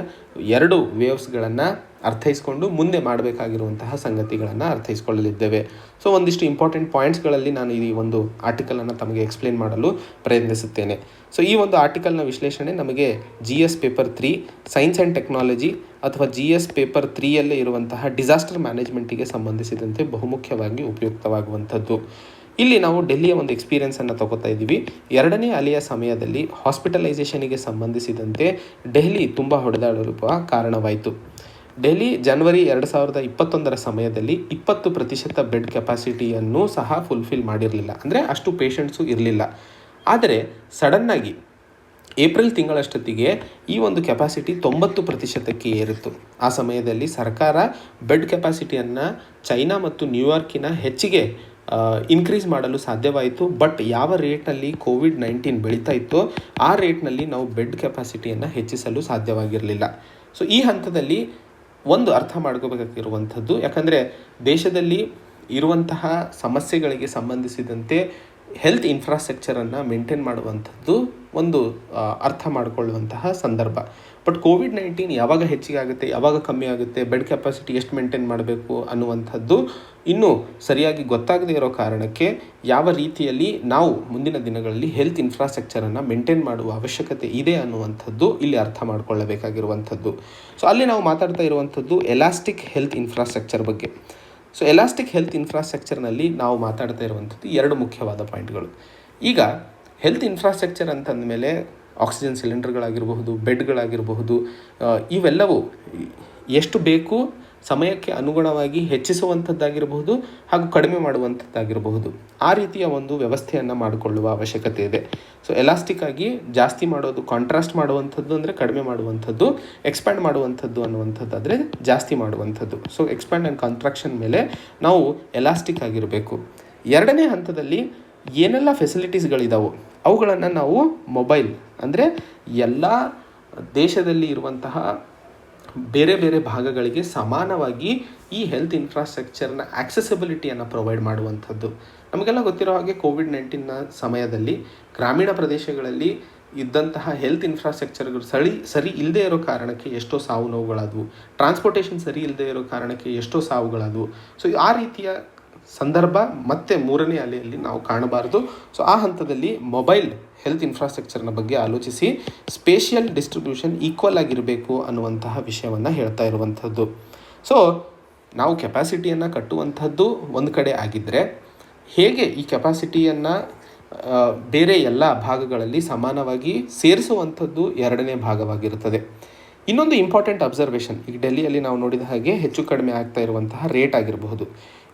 2 ವೇವ್ಸ್ಗಳನ್ನು ಅರ್ಥೈಸ್ಕೊಂಡು ಮುಂದೆ ಮಾಡಬೇಕಾಗಿರುವಂತಹ ಸಂಗತಿಗಳನ್ನು ಅರ್ಥೈಸ್ಕೊಳ್ಳಲಿದ್ದೇವೆ. ಸೊ ಒಂದಿಷ್ಟು ಇಂಪಾರ್ಟೆಂಟ್ ಪಾಯಿಂಟ್ಸ್ಗಳಲ್ಲಿ ನಾನು ಈ ಒಂದು ಆರ್ಟಿಕಲನ್ನು ತಮಗೆ ಎಕ್ಸ್ಪ್ಲೇನ್ ಮಾಡಲು ಪ್ರಯತ್ನಿಸುತ್ತೇನೆ. ಸೊ ಈ ಒಂದು ಆರ್ಟಿಕಲ್ನ ವಿಶ್ಲೇಷಣೆ ನಮಗೆ GS paper 3 science and technology ಅಥವಾ GS ಪೇಪರ್ 3ಯಲ್ಲೇ ಇರುವಂತಹ ಡಿಸಾಸ್ಟರ್ ಮ್ಯಾನೇಜ್ಮೆಂಟಿಗೆ ಸಂಬಂಧಿಸಿದಂತೆ ಬಹುಮುಖ್ಯವಾಗಿ ಉಪಯುಕ್ತವಾಗುವಂಥದ್ದು. ಇಲ್ಲಿ ನಾವು ಡೆಲ್ಲಿಯ ಒಂದು ಎಕ್ಸ್ಪೀರಿಯನ್ಸನ್ನು ತಗೋತಾ ಇದ್ದೀವಿ. ಎರಡನೇ ಅಲೆಯ ಸಮಯದಲ್ಲಿ ಹಾಸ್ಪಿಟಲೈಸೇಷನಿಗೆ ಸಂಬಂಧಿಸಿದಂತೆ ಡೆಲ್ಲಿ ತುಂಬ ಹೊಡೆದಾಡಲು ಕಾರಣವಾಯಿತು. ಡೆಲ್ಲಿ ಜನವರಿ 2021 ಸಮಯದಲ್ಲಿ 20% ಬೆಡ್ ಕೆಪಾಸಿಟಿಯನ್ನು ಸಹ ಫುಲ್ಫಿಲ್ ಮಾಡಿರಲಿಲ್ಲ, ಅಂದರೆ ಅಷ್ಟು ಪೇಷಂಟ್ಸು ಇರಲಿಲ್ಲ. ಆದರೆ ಸಡನ್ನಾಗಿ ಏಪ್ರಿಲ್ ತಿಂಗಳಷ್ಟೊತ್ತಿಗೆ ಈ ಒಂದು ಕೆಪಾಸಿಟಿ 90%ಕ್ಕೆ ಏರಿತ್ತು. ಆ ಸಮಯದಲ್ಲಿ ಸರ್ಕಾರ ಬೆಡ್ ಕೆಪಾಸಿಟಿಯನ್ನು ಚೈನಾ ಮತ್ತು ನ್ಯೂಯಾರ್ಕಿನ ಹೆಚ್ಚಿಗೆ ಇನ್ಕ್ರೀಸ್ ಮಾಡಲು ಸಾಧ್ಯವಾಯಿತು. ಬಟ್ ಯಾವ ರೇಟ್ನಲ್ಲಿ ಕೋವಿಡ್-19 ಬೆಳೀತಾ ಇತ್ತೋ ಆ ರೇಟ್ನಲ್ಲಿ ನಾವು ಬೆಡ್ ಕೆಪಾಸಿಟಿಯನ್ನು ಹೆಚ್ಚಿಸಲು ಸಾಧ್ಯವಾಗಿರಲಿಲ್ಲ. ಸೊ ಈ ಹಂತದಲ್ಲಿ ಒಂದು ಅರ್ಥ ಮಾಡ್ಕೋಬೇಕಾಗಿರುವಂಥದ್ದು, ಯಾಕಂದರೆ ದೇಶದಲ್ಲಿ ಇರುವಂತಹ ಸಮಸ್ಯೆಗಳಿಗೆ ಸಂಬಂಧಿಸಿದಂತೆ ಹೆಲ್ತ್ ಇನ್ಫ್ರಾಸ್ಟ್ರಕ್ಚರನ್ನು ಮೇಂಟೈನ್ ಮಾಡುವಂಥದ್ದು ಒಂದು ಅರ್ಥ ಮಾಡಿಕೊಳ್ಳುವಂತಹ ಸಂದರ್ಭ. ಬಟ್ ಕೋವಿಡ್-19 ಯಾವಾಗ ಹೆಚ್ಚಿಗೆ ಆಗುತ್ತೆ, ಯಾವಾಗ ಕಮ್ಮಿ ಆಗುತ್ತೆ, ಬೆಡ್ ಕೆಪಾಸಿಟಿ ಎಷ್ಟು ಮೇಂಟೈನ್ ಮಾಡಬೇಕು ಅನ್ನುವಂಥದ್ದು ಇನ್ನೂ ಸರಿಯಾಗಿ ಗೊತ್ತಾಗದೇ ಇರೋ ಕಾರಣಕ್ಕೆ ಯಾವ ರೀತಿಯಲ್ಲಿ ನಾವು ಮುಂದಿನ ದಿನಗಳಲ್ಲಿ ಹೆಲ್ತ್ ಇನ್ಫ್ರಾಸ್ಟ್ರಕ್ಚರನ್ನು ಮೇಂಟೈನ್ ಮಾಡುವ ಅವಶ್ಯಕತೆ ಇದೆ ಅನ್ನುವಂಥದ್ದು ಇಲ್ಲಿ ಅರ್ಥ ಮಾಡಿಕೊಳ್ಳಬೇಕಾಗಿರುವಂಥದ್ದು. ಸೊ ಅಲ್ಲಿ ನಾವು ಮಾತಾಡ್ತಾ ಇರುವಂಥದ್ದು ಎಲಾಸ್ಟಿಕ್ ಹೆಲ್ತ್ ಇನ್ಫ್ರಾಸ್ಟ್ರಕ್ಚರ್ ಬಗ್ಗೆ. ಸೊ ಎಲಾಸ್ಟಿಕ್ ಹೆಲ್ತ್ ಇನ್ಫ್ರಾಸ್ಟ್ರಕ್ಚರ್ನಲ್ಲಿ ನಾವು ಮಾತಾಡ್ತಾ ಇರುವಂಥದ್ದು 2 ಮುಖ್ಯವಾದ ಪಾಯಿಂಟ್ಗಳು. ಈಗ ಹೆಲ್ತ್ ಇನ್ಫ್ರಾಸ್ಟ್ರಕ್ಚರ್ ಅಂತಂದಮೇಲೆ ಆಕ್ಸಿಜನ್ ಸಿಲಿಂಡರ್ಗಳಾಗಿರಬಹುದು, ಬೆಡ್ಗಳಾಗಿರಬಹುದು, ಇವೆಲ್ಲವೂ ಎಷ್ಟು ಬೇಕು ಸಮಯಕ್ಕೆ ಅನುಗುಣವಾಗಿ ಹೆಚ್ಚಿಸುವಂಥದ್ದಾಗಿರಬಹುದು ಹಾಗೂ ಕಡಿಮೆ ಮಾಡುವಂಥದ್ದಾಗಿರಬಹುದು. ಆ ರೀತಿಯ ಒಂದು ವ್ಯವಸ್ಥೆಯನ್ನು ಮಾಡಿಕೊಳ್ಳುವ ಅವಶ್ಯಕತೆ ಇದೆ. ಸೊ ಎಲಾಸ್ಟಿಕ್ ಆಗಿ ಜಾಸ್ತಿ ಮಾಡೋದು, ಕಾಂಟ್ರಾಸ್ಟ್ ಮಾಡುವಂಥದ್ದು ಅಂದರೆ ಕಡಿಮೆ ಮಾಡುವಂಥದ್ದು, ಎಕ್ಸ್ಪ್ಯಾಂಡ್ ಮಾಡುವಂಥದ್ದು ಅನ್ನುವಂಥದ್ದಾದರೆ ಜಾಸ್ತಿ ಮಾಡುವಂಥದ್ದು. ಸೊ ಎಕ್ಸ್ಪ್ಯಾಂಡ್ ಆ್ಯಂಡ್ ಕಾಂಟ್ರಾಕ್ಷನ್ ಮೇಲೆ ನಾವು ಎಲಾಸ್ಟಿಕ್ ಆಗಿರಬೇಕು. ಎರಡನೇ ಹಂತದಲ್ಲಿ ಏನೆಲ್ಲ ಫೆಸಿಲಿಟೀಸ್ಗಳಿದಾವೋ ಅವುಗಳನ್ನು ನಾವು ಮೊಬೈಲ್ ಅಂದರೆ ಎಲ್ಲ ದೇಶದಲ್ಲಿ ಇರುವಂತಹ ಬೇರೆ ಬೇರೆ ಭಾಗಗಳಿಗೆ ಸಮಾನವಾಗಿ ಈ ಹೆಲ್ತ್ ಇನ್ಫ್ರಾಸ್ಟ್ರಕ್ಚರ್ನ ಆಕ್ಸೆಸಿಬಿಲಿಟಿಯನ್ನು ಪ್ರೊವೈಡ್ ಮಾಡುವಂಥದ್ದು. ನಮಗೆಲ್ಲ ಗೊತ್ತಿರೋ ಹಾಗೆ ಕೋವಿಡ್-19ನ ಸಮಯದಲ್ಲಿ ಗ್ರಾಮೀಣ ಪ್ರದೇಶಗಳಲ್ಲಿ ಇದ್ದಂತಹ ಹೆಲ್ತ್ ಇನ್ಫ್ರಾಸ್ಟ್ರಕ್ಚರ್ಗಳು ಸರಿ ಇಲ್ಲದೆ ಇರೋ ಕಾರಣಕ್ಕೆ ಎಷ್ಟೋ ಸಾವು ನೋವುಗಳಾದವು, ಟ್ರಾನ್ಸ್ಪೋರ್ಟೇಷನ್ ಸರಿ ಇಲ್ಲದೆ ಇರೋ ಕಾರಣಕ್ಕೆ ಎಷ್ಟೋ ಸಾವುಗಳಾದವು. ಸೊ ಆ ರೀತಿಯ ಸಂದರ್ಭ ಮತ್ತೆ ಮೂರನೇ ಅಲೆಯಲ್ಲಿ ನಾವು ಕಾಣಬಾರ್ದು. ಸೊ ಆ ಹಂತದಲ್ಲಿ ಮೊಬೈಲ್ ಹೆಲ್ತ್ ಇನ್ಫ್ರಾಸ್ಟ್ರಕ್ಚರ್ನ ಬಗ್ಗೆ ಆಲೋಚಿಸಿ ಸ್ಪೇಷಿಯಲ್ ಡಿಸ್ಟ್ರಿಬ್ಯೂಷನ್ ಈಕ್ವಲ್ ಆಗಿರಬೇಕು ಅನ್ನುವಂತಹ ವಿಷಯವನ್ನು ಹೇಳ್ತಾ ಇರುವಂಥದ್ದು. ಸೊ ನಾವು ಕೆಪಾಸಿಟಿಯನ್ನು ಕಟ್ಟುವಂಥದ್ದು ಒಂದು ಕಡೆ ಆಗಿದ್ದರೆ, ಹೇಗೆ ಈ ಕೆಪಾಸಿಟಿಯನ್ನು ಬೇರೆ ಎಲ್ಲ ಭಾಗಗಳಲ್ಲಿ ಸಮಾನವಾಗಿ ಸೇರಿಸುವಂಥದ್ದು ಎರಡನೇ ಭಾಗವಾಗಿರುತ್ತದೆ. ಇನ್ನೊಂದು ಇಂಪಾರ್ಟೆಂಟ್ ಅಬ್ಸರ್ವೇಷನ್, ಈಗ ಡೆಲ್ಲಿಯಲ್ಲಿ ನಾವು ನೋಡಿದ ಹಾಗೆ ಹೆಚ್ಚು ಕಡಿಮೆ ಆಗ್ತಾ ಇರುವಂತಹ ರೇಟ್ ಆಗಿರಬಹುದು.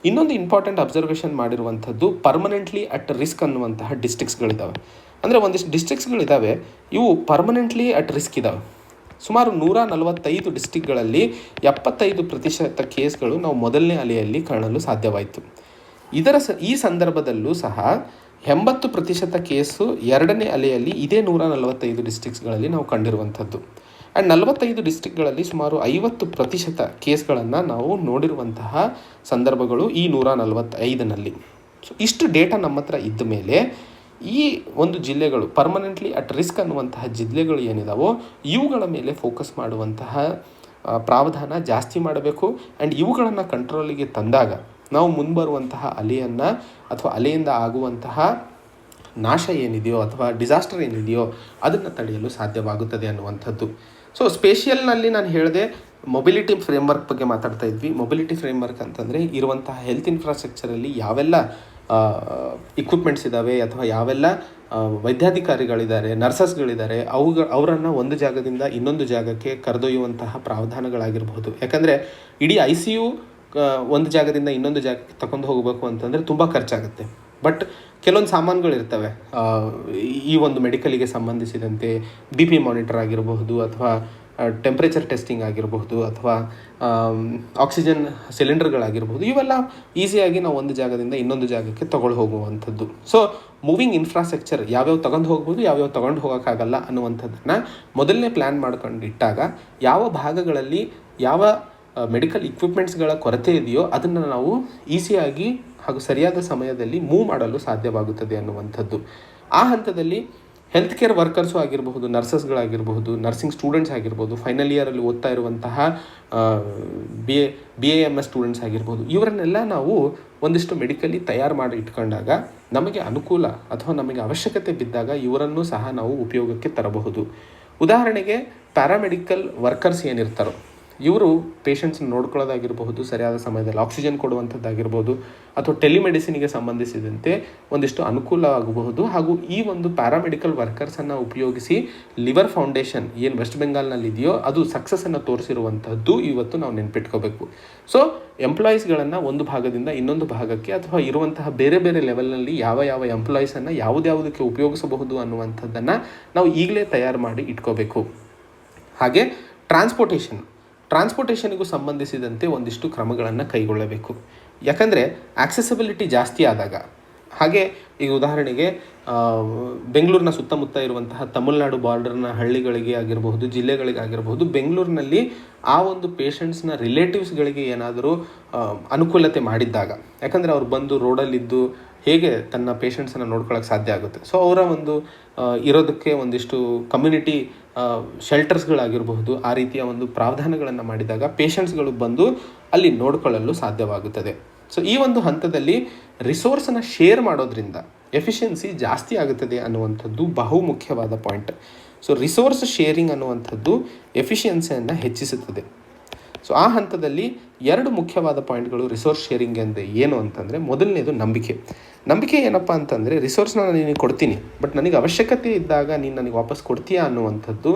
ಇನ್ನೊಂದು ಇಂಪಾರ್ಟೆಂಟ್ ಅಬ್ಸರ್ವೇಷನ್ ಮಾಡಿರುವಂಥದ್ದು ಪರ್ಮನೆಂಟ್ಲಿ ಅಟ್ ರಿಸ್ಕ್ ಅನ್ನುವಂತಹ ಡಿಸ್ಟ್ರಿಕ್ಸ್ಗಳಿದ್ದಾವೆ. ಅಂದರೆ ಒಂದಿಷ್ಟು ಡಿಸ್ಟ್ರಿಕ್ಸ್ಗಳಿದ್ದಾವೆ, ಇವು ಪರ್ಮನೆಂಟ್ಲಿ ಅಟ್ ರಿಸ್ಕ್ ಇದ್ದಾವೆ. ಸುಮಾರು 145 ಡಿಸ್ಟ್ರಿಕ್ಗಳಲ್ಲಿ 75% ಕೇಸ್ಗಳು ನಾವು ಮೊದಲನೇ ಅಲೆಯಲ್ಲಿ ಕಾಣಲು ಸಾಧ್ಯವಾಯಿತು. ಈ ಸಂದರ್ಭದಲ್ಲೂ ಸಹ 80% ಕೇಸು ಎರಡನೇ ಅಲೆಯಲ್ಲಿ ಇದೇ 145 ಡಿಸ್ಟ್ರಿಕ್ಸ್ಗಳಲ್ಲಿ ನಾವು ಕಂಡಿರುವಂಥದ್ದು. ಆ್ಯಂಡ್ 45 ಡಿಸ್ಟ್ರಿಕ್ಟ್ಗಳಲ್ಲಿ ಸುಮಾರು 50% ಕೇಸ್ಗಳನ್ನು ನಾವು ನೋಡಿರುವಂತಹ ಸಂದರ್ಭಗಳು ಈ 145ನಲ್ಲಿ. ಸೊ ಇಷ್ಟು ಡೇಟಾ ನಮ್ಮ ಹತ್ರ ಇದ್ದ ಮೇಲೆ ಈ ಒಂದು ಜಿಲ್ಲೆಗಳು ಪರ್ಮನೆಂಟ್ಲಿ ಅಟ್ ರಿಸ್ಕ್ ಅನ್ನುವಂತಹ ಜಿಲ್ಲೆಗಳು ಏನಿದಾವೋ ಇವುಗಳ ಮೇಲೆ ಫೋಕಸ್ ಮಾಡುವಂತಹ ಪ್ರಾವಧಾನ ಜಾಸ್ತಿ ಮಾಡಬೇಕು. ಆ್ಯಂಡ್ ಇವುಗಳನ್ನು ಕಂಟ್ರೋಲಿಗೆ ತಂದಾಗ ನಾವು ಮುಂಬರುವಂತಹ ಅಲೆಯನ್ನು ಅಥವಾ ಅಲೆಯಿಂದ ಆಗುವಂತಹ ನಾಶ ಏನಿದೆಯೋ ಅಥವಾ ಡಿಸಾಸ್ಟರ್ ಏನಿದೆಯೋ ಅದನ್ನು ತಡೆಯಲು ಸಾಧ್ಯವಾಗುತ್ತದೆ ಅನ್ನುವಂಥದ್ದು. ಸೊ ಸ್ಪೇಷಿಯಲ್ನಲ್ಲಿ ನಾನು ಹೇಳಿದೆ ಮೊಬಿಲಿಟಿ ಫ್ರೇಮ್ವರ್ಕ್ ಬಗ್ಗೆ ಮಾತಾಡ್ತಾ ಇದ್ವಿ. ಮೊಬಿಲಿಟಿ ಫ್ರೇಮ್ವರ್ಕ್ ಅಂತಂದರೆ ಇರುವಂತಹ ಹೆಲ್ತ್ ಇನ್ಫ್ರಾಸ್ಟ್ರಕ್ಚರಲ್ಲಿ ಯಾವೆಲ್ಲ ಇಕ್ವಿಪ್ಮೆಂಟ್ಸ್ ಇದ್ದಾವೆ ಅಥವಾ ಯಾವೆಲ್ಲ ವೈದ್ಯಾಧಿಕಾರಿಗಳಿದ್ದಾರೆ, ನರ್ಸಸ್ಗಳಿದ್ದಾರೆ, ಅವರನ್ನು ಒಂದು ಜಾಗದಿಂದ ಇನ್ನೊಂದು ಜಾಗಕ್ಕೆ ಕರೆದೊಯ್ಯುವಂತಹ ಪ್ರಾವಧಾನಗಳಾಗಿರ್ಬೋದು. ಯಾಕಂದರೆ ಇಡೀ ICU ಒಂದು ಜಾಗದಿಂದ ಇನ್ನೊಂದು ಜಾಗಕ್ಕೆ ತಗೊಂಡು ಹೋಗಬೇಕು ಅಂತಂದರೆ ತುಂಬ ಖರ್ಚಾಗುತ್ತೆ. ಬಟ್ ಕೆಲವೊಂದು ಸಾಮಾನುಗಳಿರ್ತವೆ ಈ ಒಂದು ಮೆಡಿಕಲಿಗೆ ಸಂಬಂಧಿಸಿದಂತೆ, BP ಮಾನಿಟರ್ ಆಗಿರಬಹುದು ಅಥವಾ ಟೆಂಪ್ರೇಚರ್ ಟೆಸ್ಟಿಂಗ್ ಆಗಿರಬಹುದು ಅಥವಾ ಆಕ್ಸಿಜನ್ ಸಿಲಿಂಡರ್ಗಳಾಗಿರ್ಬೋದು. ಇವೆಲ್ಲ ಈಸಿಯಾಗಿ ನಾವು ಒಂದು ಜಾಗದಿಂದ ಇನ್ನೊಂದು ಜಾಗಕ್ಕೆ ತಗೊಂಡು ಹೋಗುವಂಥದ್ದು. ಸೊ ಮೂವಿಂಗ್ ಇನ್ಫ್ರಾಸ್ಟ್ರಕ್ಚರ್ ಯಾವ್ಯಾವ ತಗೊಂಡು ಹೋಗ್ಬೋದು, ಯಾವ್ಯಾವ ತಗೊಂಡು ಹೋಗೋಕ್ಕಾಗಲ್ಲ ಅನ್ನುವಂಥದ್ದನ್ನು ಮೊದಲನೇ ಪ್ಲ್ಯಾನ್ ಮಾಡ್ಕೊಂಡು ಇಟ್ಟಾಗ ಯಾವ ಭಾಗಗಳಲ್ಲಿ ಯಾವ ಮೆಡಿಕಲ್ ಇಕ್ವಿಪ್ಮೆಂಟ್ಸ್ಗಳ ಕೊರತೆ ಇದೆಯೋ ಅದನ್ನು ನಾವು ಈಸಿಯಾಗಿ ಹಾಗೂ ಸರಿಯಾದ ಸಮಯದಲ್ಲಿ ಮೂವ್ ಮಾಡಲು ಸಾಧ್ಯವಾಗುತ್ತದೆ ಅನ್ನುವಂಥದ್ದು. ಆ ಹಂತದಲ್ಲಿ ಹೆಲ್ತ್ ಕೇರ್ ವರ್ಕರ್ಸು ಆಗಿರಬಹುದು, ನರ್ಸಸ್ಗಳಾಗಿರ್ಬಹುದು, ನರ್ಸಿಂಗ್ ಸ್ಟೂಡೆಂಟ್ಸ್ ಆಗಿರ್ಬೋದು, ಫೈನಲ್ ಇಯರಲ್ಲಿ ಓದ್ತಾ ಇರುವಂತಹ BAMS ಸ್ಟೂಡೆಂಟ್ಸ್ ಆಗಿರ್ಬೋದು, ಇವರನ್ನೆಲ್ಲ ನಾವು ಒಂದಿಷ್ಟು ಮೆಡಿಕಲಿ ತಯಾರು ಮಾಡಿ ಇಟ್ಕೊಂಡಾಗ ನಮಗೆ ಅನುಕೂಲ ಅಥವಾ ನಮಗೆ ಅವಶ್ಯಕತೆ ಬಿದ್ದಾಗ ಇವರನ್ನು ಸಹ ನಾವು ಉಪಯೋಗಕ್ಕೆ ತರಬಹುದು. ಉದಾಹರಣೆಗೆ ಪ್ಯಾರಾಮೆಡಿಕಲ್ ವರ್ಕರ್ಸ್ ಏನಿರ್ತಾರೋ ಇವರು ಪೇಷಂಟ್ಸ್ನ ನೋಡ್ಕೊಳ್ಳೋದಾಗಿರಬಹುದು, ಸರಿಯಾದ ಸಮಯದಲ್ಲಿ ಆಕ್ಸಿಜನ್ ಕೊಡುವಂಥದ್ದಾಗಿರ್ಬೋದು ಅಥವಾ ಟೆಲಿಮೆಡಿಸಿನ್ಗೆ ಸಂಬಂಧಿಸಿದಂತೆ ಒಂದಿಷ್ಟು ಅನುಕೂಲ ಆಗಬಹುದು. ಹಾಗೂ ಈ ಒಂದು ಪ್ಯಾರಾಮೆಡಿಕಲ್ ವರ್ಕರ್ಸನ್ನು ಉಪಯೋಗಿಸಿ ಲಿವರ್ ಫೌಂಡೇಶನ್ ಏನು ವೆಸ್ಟ್ ಬೆಂಗಾಲ್ನಲ್ಲಿ ಇದೆಯೋ ಅದು ಸಕ್ಸಸ್ಸನ್ನು ತೋರಿಸಿರುವಂಥದ್ದು ಇವತ್ತು ನಾವು ನೆನ್ಪಿಟ್ಕೋಬೇಕು. ಸೊ ಎಂಪ್ಲಾಯೀಸ್ಗಳನ್ನು ಒಂದು ಭಾಗದಿಂದ ಇನ್ನೊಂದು ಭಾಗಕ್ಕೆ ಅಥವಾ ಇರುವಂತಹ ಬೇರೆ ಬೇರೆ ಲೆವೆಲ್ನಲ್ಲಿ ಯಾವ ಯಾವ ಎಂಪ್ಲಾಯೀಸನ್ನು ಯಾವುದ್ಯಾವುದಕ್ಕೆ ಉಪಯೋಗಿಸಬಹುದು ಅನ್ನುವಂಥದ್ದನ್ನು ನಾವು ಈಗಲೇ ತಯಾರು ಮಾಡಿ ಇಟ್ಕೋಬೇಕು. ಹಾಗೆ ಟ್ರಾನ್ಸ್ಪೋರ್ಟೇಷನ್ಗೂ ಸಂಬಂಧಿಸಿದಂತೆ ಒಂದಿಷ್ಟು ಕ್ರಮಗಳನ್ನು ಕೈಗೊಳ್ಳಬೇಕು. ಯಾಕಂದರೆ ಆಕ್ಸೆಸಿಬಿಲಿಟಿ ಜಾಸ್ತಿ ಆದಾಗ, ಹಾಗೆ ಈಗ ಉದಾಹರಣೆಗೆ ಬೆಂಗಳೂರಿನ ಸುತ್ತಮುತ್ತ ಇರುವಂತಹ ತಮಿಳುನಾಡು ಬಾರ್ಡರ್ನ ಹಳ್ಳಿಗಳಿಗೆ ಆಗಿರಬಹುದು, ಜಿಲ್ಲೆಗಳಿಗೆ ಆಗಿರಬಹುದು, ಬೆಂಗಳೂರಿನಲ್ಲಿ ಆ ಒಂದು ಪೇಷಂಟ್ಸ್ನ ರಿಲೇಟಿವ್ಸ್ಗಳಿಗೆ ಏನಾದರೂ ಅನುಕೂಲತೆ ಮಾಡಿದ್ದಾಗ, ಯಾಕಂದರೆ ಅವ್ರು ಬಂದು ರೋಡಲ್ಲಿದ್ದು ಹೇಗೆ ತನ್ನ ಪೇಷಂಟ್ಸನ್ನು ನೋಡ್ಕೊಳ್ಳೋಕೆ ಸಾಧ್ಯ ಆಗುತ್ತೆ. ಸೊ ಅವರ ಒಂದು ಇರೋದಕ್ಕೆ ಒಂದಿಷ್ಟು ಕಮ್ಯುನಿಟಿ ಶೆಲ್ಟರ್ಸ್ಗಳಾಗಿರಬಹುದು, ಆ ರೀತಿಯ ಒಂದು ಪ್ರಾವಧಾನಗಳನ್ನು ಮಾಡಿದಾಗ ಪೇಷಂಟ್ಸ್ಗಳು ಬಂದು ಅಲ್ಲಿ ನೋಡ್ಕೊಳ್ಳಲು ಸಾಧ್ಯವಾಗುತ್ತದೆ. ಸೊ ಈ ಒಂದು ಹಂತದಲ್ಲಿ ರಿಸೋರ್ಸನ್ನು ಶೇರ್ ಮಾಡೋದ್ರಿಂದ ಎಫಿಷಿಯನ್ಸಿ ಜಾಸ್ತಿ ಆಗುತ್ತದೆ ಅನ್ನುವಂಥದ್ದು ಬಹುಮುಖ್ಯವಾದ ಪಾಯಿಂಟ್. ಸೊ ರಿಸೋರ್ಸ್ ಶೇರಿಂಗ್ ಅನ್ನುವಂಥದ್ದು ಎಫಿಷಿಯನ್ಸಿಯನ್ನು ಹೆಚ್ಚಿಸುತ್ತದೆ. ಸೊ ಆ ಹಂತದಲ್ಲಿ 2 ಮುಖ್ಯವಾದ ಪಾಯಿಂಟ್ಗಳು ರಿಸೋರ್ಸ್ ಶೇರಿಂಗ್ ಅಂದರೆ ಏನು ಅಂತಂದರೆ, ಮೊದಲನೇದು ನಂಬಿಕೆ ಏನಪ್ಪ ಅಂತಂದರೆ ರಿಸೋರ್ಸ್ನ ನಾನು ನಿನಗೆ ಕೊಡ್ತೀನಿ, ಬಟ್ ನನಗೆ ಅವಶ್ಯಕತೆ ಇದ್ದಾಗ ನೀನು ನನಗೆ ವಾಪಸ್ ಕೊಡ್ತೀಯಾ ಅನ್ನುವಂಥದ್ದು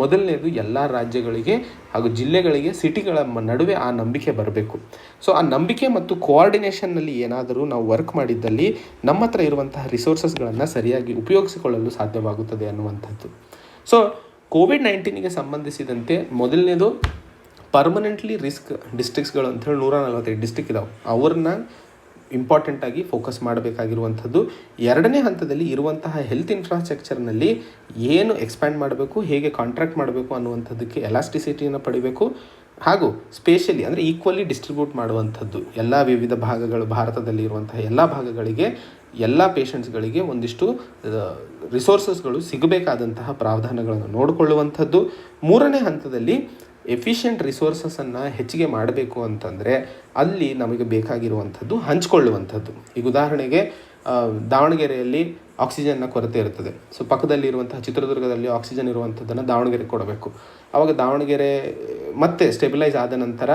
ಮೊದಲನೇದು ಎಲ್ಲ ರಾಜ್ಯಗಳಿಗೆ ಹಾಗೂ ಜಿಲ್ಲೆಗಳಿಗೆ, ಸಿಟಿಗಳ ನಡುವೆ ಆ ನಂಬಿಕೆ ಬರಬೇಕು. ಸೊ ಆ ನಂಬಿಕೆ ಮತ್ತು ಕೋಆರ್ಡಿನೇಷನ್ನಲ್ಲಿ ಏನಾದರೂ ನಾವು ವರ್ಕ್ ಮಾಡಿದ್ದಲ್ಲಿ ನಮ್ಮ ಹತ್ರ ಇರುವಂತಹ ರಿಸೋರ್ಸಸ್ಗಳನ್ನು ಸರಿಯಾಗಿ ಉಪಯೋಗಿಸಿಕೊಳ್ಳಲು ಸಾಧ್ಯವಾಗುತ್ತದೆ ಅನ್ನುವಂಥದ್ದು. ಸೊ COVID-19ಗೆ ಸಂಬಂಧಿಸಿದಂತೆ ಮೊದಲನೇದು ಪರ್ಮನೆಂಟ್ಲಿ ರಿಸ್ಕ್ ಡಿಸ್ಟ್ರಿಕ್ಟ್ಸ್ಗಳು ಅಂಥೇಳಿ 145 ಡಿಸ್ಟ್ರಿಕ್ಟ್ ಇದಾವೆ, ಅವ್ರನ್ನ ಇಂಪಾರ್ಟೆಂಟಾಗಿ ಫೋಕಸ್ ಮಾಡಬೇಕಾಗಿರುವಂಥದ್ದು. 2ನೇ ಹಂತದಲ್ಲಿ ಇರುವಂತಹ ಹೆಲ್ತ್ ಇನ್ಫ್ರಾಸ್ಟ್ರಕ್ಚರ್ನಲ್ಲಿ ಏನು ಎಕ್ಸ್ಪ್ಯಾಂಡ್ ಮಾಡಬೇಕು, ಹೇಗೆ ಕಾಂಟ್ರಾಕ್ಟ್ ಮಾಡಬೇಕು ಅನ್ನುವಂಥದ್ದಕ್ಕೆ ಎಲಾಸ್ಟಿಸಿಟಿಯನ್ನು ಪಡಿಬೇಕು. ಹಾಗೂ ಸ್ಪೇಷಲಿ ಅಂದರೆ ಈಕ್ವಲಿ ಡಿಸ್ಟ್ರಿಬ್ಯೂಟ್ ಮಾಡುವಂಥದ್ದು ಎಲ್ಲ ವಿವಿಧ ಭಾಗಗಳು, ಭಾರತದಲ್ಲಿ ಇರುವಂತಹ ಎಲ್ಲ ಭಾಗಗಳಿಗೆ ಎಲ್ಲ ಪೇಷಂಟ್ಸ್ಗಳಿಗೆ ಒಂದಿಷ್ಟು ರಿಸೋರ್ಸಸ್ಗಳು ಸಿಗಬೇಕಾದಂತಹ ಪ್ರಾವಧಾನಗಳನ್ನು ನೋಡಿಕೊಳ್ಳುವಂಥದ್ದು. 3ನೇ ಹಂತದಲ್ಲಿ ಎಫಿಷಿಯೆಂಟ್ ರಿಸೋರ್ಸಸನ್ನು ಹೆಚ್ಚಿಗೆ ಮಾಡಬೇಕು ಅಂತಂದರೆ ಅಲ್ಲಿ ನಮಗೆ ಬೇಕಾಗಿರುವಂಥದ್ದು ಹಂಚಿಕೊಳ್ಳುವಂಥದ್ದು. ಈಗ ಉದಾಹರಣೆಗೆ ದಾವಣಗೆರೆಯಲ್ಲಿ ಆಕ್ಸಿಜನ್ನ ಕೊರತೆ ಇರ್ತದೆ. ಸೊ ಪಕ್ಕದಲ್ಲಿರುವಂತಹ ಚಿತ್ರದುರ್ಗದಲ್ಲಿ ಆಕ್ಸಿಜನ್ ಇರುವಂಥದ್ದನ್ನು ದಾವಣಗೆರೆಗೆ ಕೊಡಬೇಕು. ಆವಾಗ ದಾವಣಗೆರೆ ಮತ್ತೆ ಸ್ಟೆಬಿಲೈಸ್ ಆದ ನಂತರ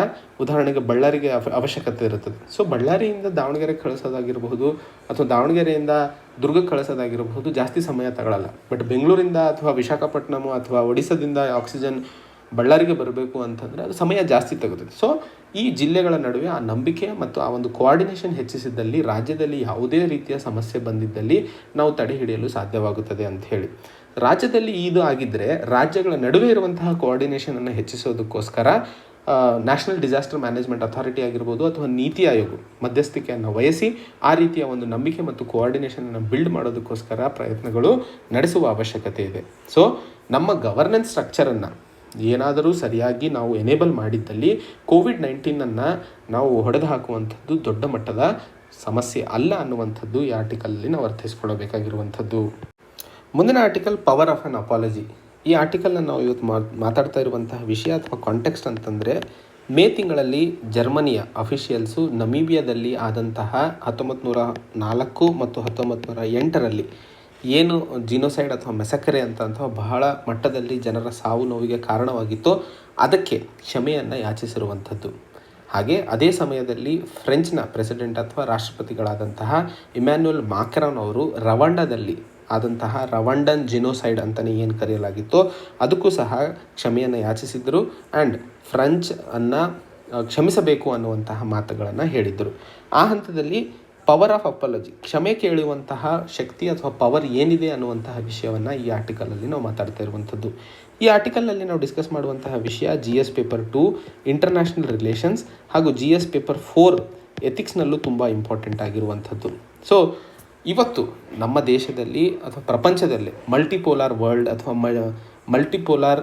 ಉದಾಹರಣೆಗೆ ಬಳ್ಳಾರಿಗೆ ಅವಶ್ಯಕತೆ ಇರುತ್ತದೆ. ಸೊ ಬಳ್ಳಾರಿಯಿಂದ ದಾವಣಗೆರೆಗೆ ಕಳಿಸೋದಾಗಿರಬಹುದು ಅಥವಾ ದಾವಣಗೆರೆಯಿಂದ ದುರ್ಗಕ್ಕೆ ಕಳಿಸೋದಾಗಿರಬಹುದು ಜಾಸ್ತಿ ಸಮಯ ತಗೊಳ್ಳಲ್ಲ. ಬಟ್ ಬೆಂಗಳೂರಿಂದ ಅಥವಾ ವಿಶಾಖಪಟ್ಟಣಂ ಅಥವಾ ಒಡಿಸ್ಸಾದಿಂದ ಆಕ್ಸಿಜನ್ ಬಳ್ಳಾರಿಗೆ ಬರಬೇಕು ಅಂತಂದರೆ ಅದು ಸಮಯ ಜಾಸ್ತಿ ತಗೋತದೆ. ಸೊ ಈ ಜಿಲ್ಲೆಗಳ ನಡುವೆ ಆ ನಂಬಿಕೆ ಮತ್ತು ಆ ಒಂದು ಕೋಆರ್ಡಿನೇಷನ್ ಹೆಚ್ಚಿಸಿದ್ದಲ್ಲಿ ರಾಜ್ಯದಲ್ಲಿ ಯಾವುದೇ ರೀತಿಯ ಸಮಸ್ಯೆ ಬಂದಿದ್ದಲ್ಲಿ ನಾವು ತಡೆ ಹಿಡಿಯಲು ಸಾಧ್ಯವಾಗುತ್ತದೆ ಅಂತ ಹೇಳಿ. ರಾಜ್ಯದಲ್ಲಿ ಇದು ಆಗಿದ್ದರೆ ರಾಜ್ಯಗಳ ನಡುವೆ ಇರುವಂತಹ ಕೋಆರ್ಡಿನೇಷನನ್ನು ಹೆಚ್ಚಿಸೋದಕ್ಕೋಸ್ಕರ ನ್ಯಾಷನಲ್ ಡಿಸಾಸ್ಟರ್ ಮ್ಯಾನೇಜ್ಮೆಂಟ್ ಅಥಾರಿಟಿ ಆಗಿರ್ಬೋದು ಅಥವಾ ನೀತಿ ಆಯೋಗ ಮಧ್ಯಸ್ಥಿಕೆಯನ್ನು ವಹಿಸಿ ಆ ರೀತಿಯ ಒಂದು ನಂಬಿಕೆ ಮತ್ತು ಕೋಆರ್ಡಿನೇಷನನ್ನು ಬಿಲ್ಡ್ ಮಾಡೋದಕ್ಕೋಸ್ಕರ ಪ್ರಯತ್ನಗಳು ನಡೆಸುವ ಅವಶ್ಯಕತೆ ಇದೆ. ಸೊ ನಮ್ಮ ಗವರ್ನೆನ್ಸ್ ಸ್ಟ್ರಕ್ಚರನ್ನು ಏನಾದರೂ ಸರಿಯಾಗಿ ನಾವು ಎನೇಬಲ್ ಮಾಡಿದ್ದಲ್ಲಿ ಕೋವಿಡ್-19 ನಾವು ಹೊಡೆದು ಹಾಕುವಂಥದ್ದು ದೊಡ್ಡ ಮಟ್ಟದ ಸಮಸ್ಯೆ ಅಲ್ಲ ಅನ್ನುವಂಥದ್ದು ಈ ಆರ್ಟಿಕಲಲ್ಲಿ ನಾವು ಅರ್ಥೈಸ್ಕೊಳ್ಳಬೇಕಾಗಿರುವಂಥದ್ದು. ಮುಂದಿನ article power of on apology. ಈ ಆರ್ಟಿಕಲ್ನ ನಾವು ಇವತ್ತು ಮಾತಾಡ್ತಾ ಇರುವಂತಹ ವಿಷಯ ಅಥವಾ ಕಾಂಟೆಕ್ಸ್ಟ್ ಅಂತಂದರೆ, ಮೇ ತಿಂಗಳಲ್ಲಿ ಜರ್ಮನಿಯ ಅಫಿಷಿಯಲ್ಸು ನಮೀಬಿಯಾದಲ್ಲಿ ಆದಂತಹ 1904 ಮತ್ತು 1908ರಲ್ಲಿ ಏನು ಜಿನೋಸೈಡ್ ಅಥವಾ ಮೆಸಕರೆ ಅಂತಂತಹ ಬಹಳ ಮಟ್ಟದಲ್ಲಿ ಜನರ ಸಾವು ನೋವಿಗೆ ಕಾರಣವಾಗಿತ್ತೋ ಅದಕ್ಕೆ ಕ್ಷಮೆಯನ್ನು ಯಾಚಿಸಿರುವಂಥದ್ದು. ಹಾಗೆ ಅದೇ ಸಮಯದಲ್ಲಿ ಫ್ರೆಂಚ್ನ ಪ್ರೆಸಿಡೆಂಟ್ ಅಥವಾ ರಾಷ್ಟ್ರಪತಿಗಳಾದಂತಹ ಇಮ್ಯಾನ್ಯುಯಲ್ ಮ್ಯಾಕ್ರಾನ್ ಅವರು ರವಾಂಡದಲ್ಲಿ ಆದಂತಹ ರವಾಂಡನ್ ಜಿನೋಸೈಡ್ ಅಂತಲೇ ಏನು ಕರೆಯಲಾಗಿತ್ತೋ ಅದಕ್ಕೂ ಸಹ ಕ್ಷಮೆಯನ್ನು ಯಾಚಿಸಿದರು ಆ್ಯಂಡ್ ಫ್ರೆಂಚನ್ನು ಕ್ಷಮಿಸಬೇಕು ಅನ್ನುವಂತಹ ಮಾತುಗಳನ್ನು ಹೇಳಿದರು. ಆ ಹಂತದಲ್ಲಿ ಪವರ್ ಆಫ್ ಅಪಾಲಜಿ, ಕ್ಷಮೆ ಕೇಳುವಂತಹ ಶಕ್ತಿ ಅಥವಾ ಪವರ್ ಏನಿದೆ ಅನ್ನುವಂತಹ ವಿಷಯವನ್ನು ಈ ಆರ್ಟಿಕಲಲ್ಲಿ ನಾವು ಮಾತಾಡ್ತಾ ಇರುವಂಥದ್ದು. ಈ ಆರ್ಟಿಕಲ್ನಲ್ಲಿ ನಾವು ಡಿಸ್ಕಸ್ ಮಾಡುವಂತಹ ವಿಷಯ GS ಪೇಪರ್ 2 ಇಂಟರ್ನ್ಯಾಷನಲ್ ರಿಲೇಷನ್ಸ್ ಹಾಗೂ GS ಪೇಪರ್ 4 ಎಥಿಕ್ಸ್ನಲ್ಲೂ ತುಂಬ ಇಂಪಾರ್ಟೆಂಟ್ ಆಗಿರುವಂಥದ್ದು. ಸೊ ಇವತ್ತು ನಮ್ಮ ದೇಶದಲ್ಲಿ ಅಥವಾ ಪ್ರಪಂಚದಲ್ಲಿ ಮಲ್ಟಿಪೋಲಾರ್ ವರ್ಲ್ಡ್ ಅಥವಾ ಮಲ್ಟಿಪೋಲಾರ್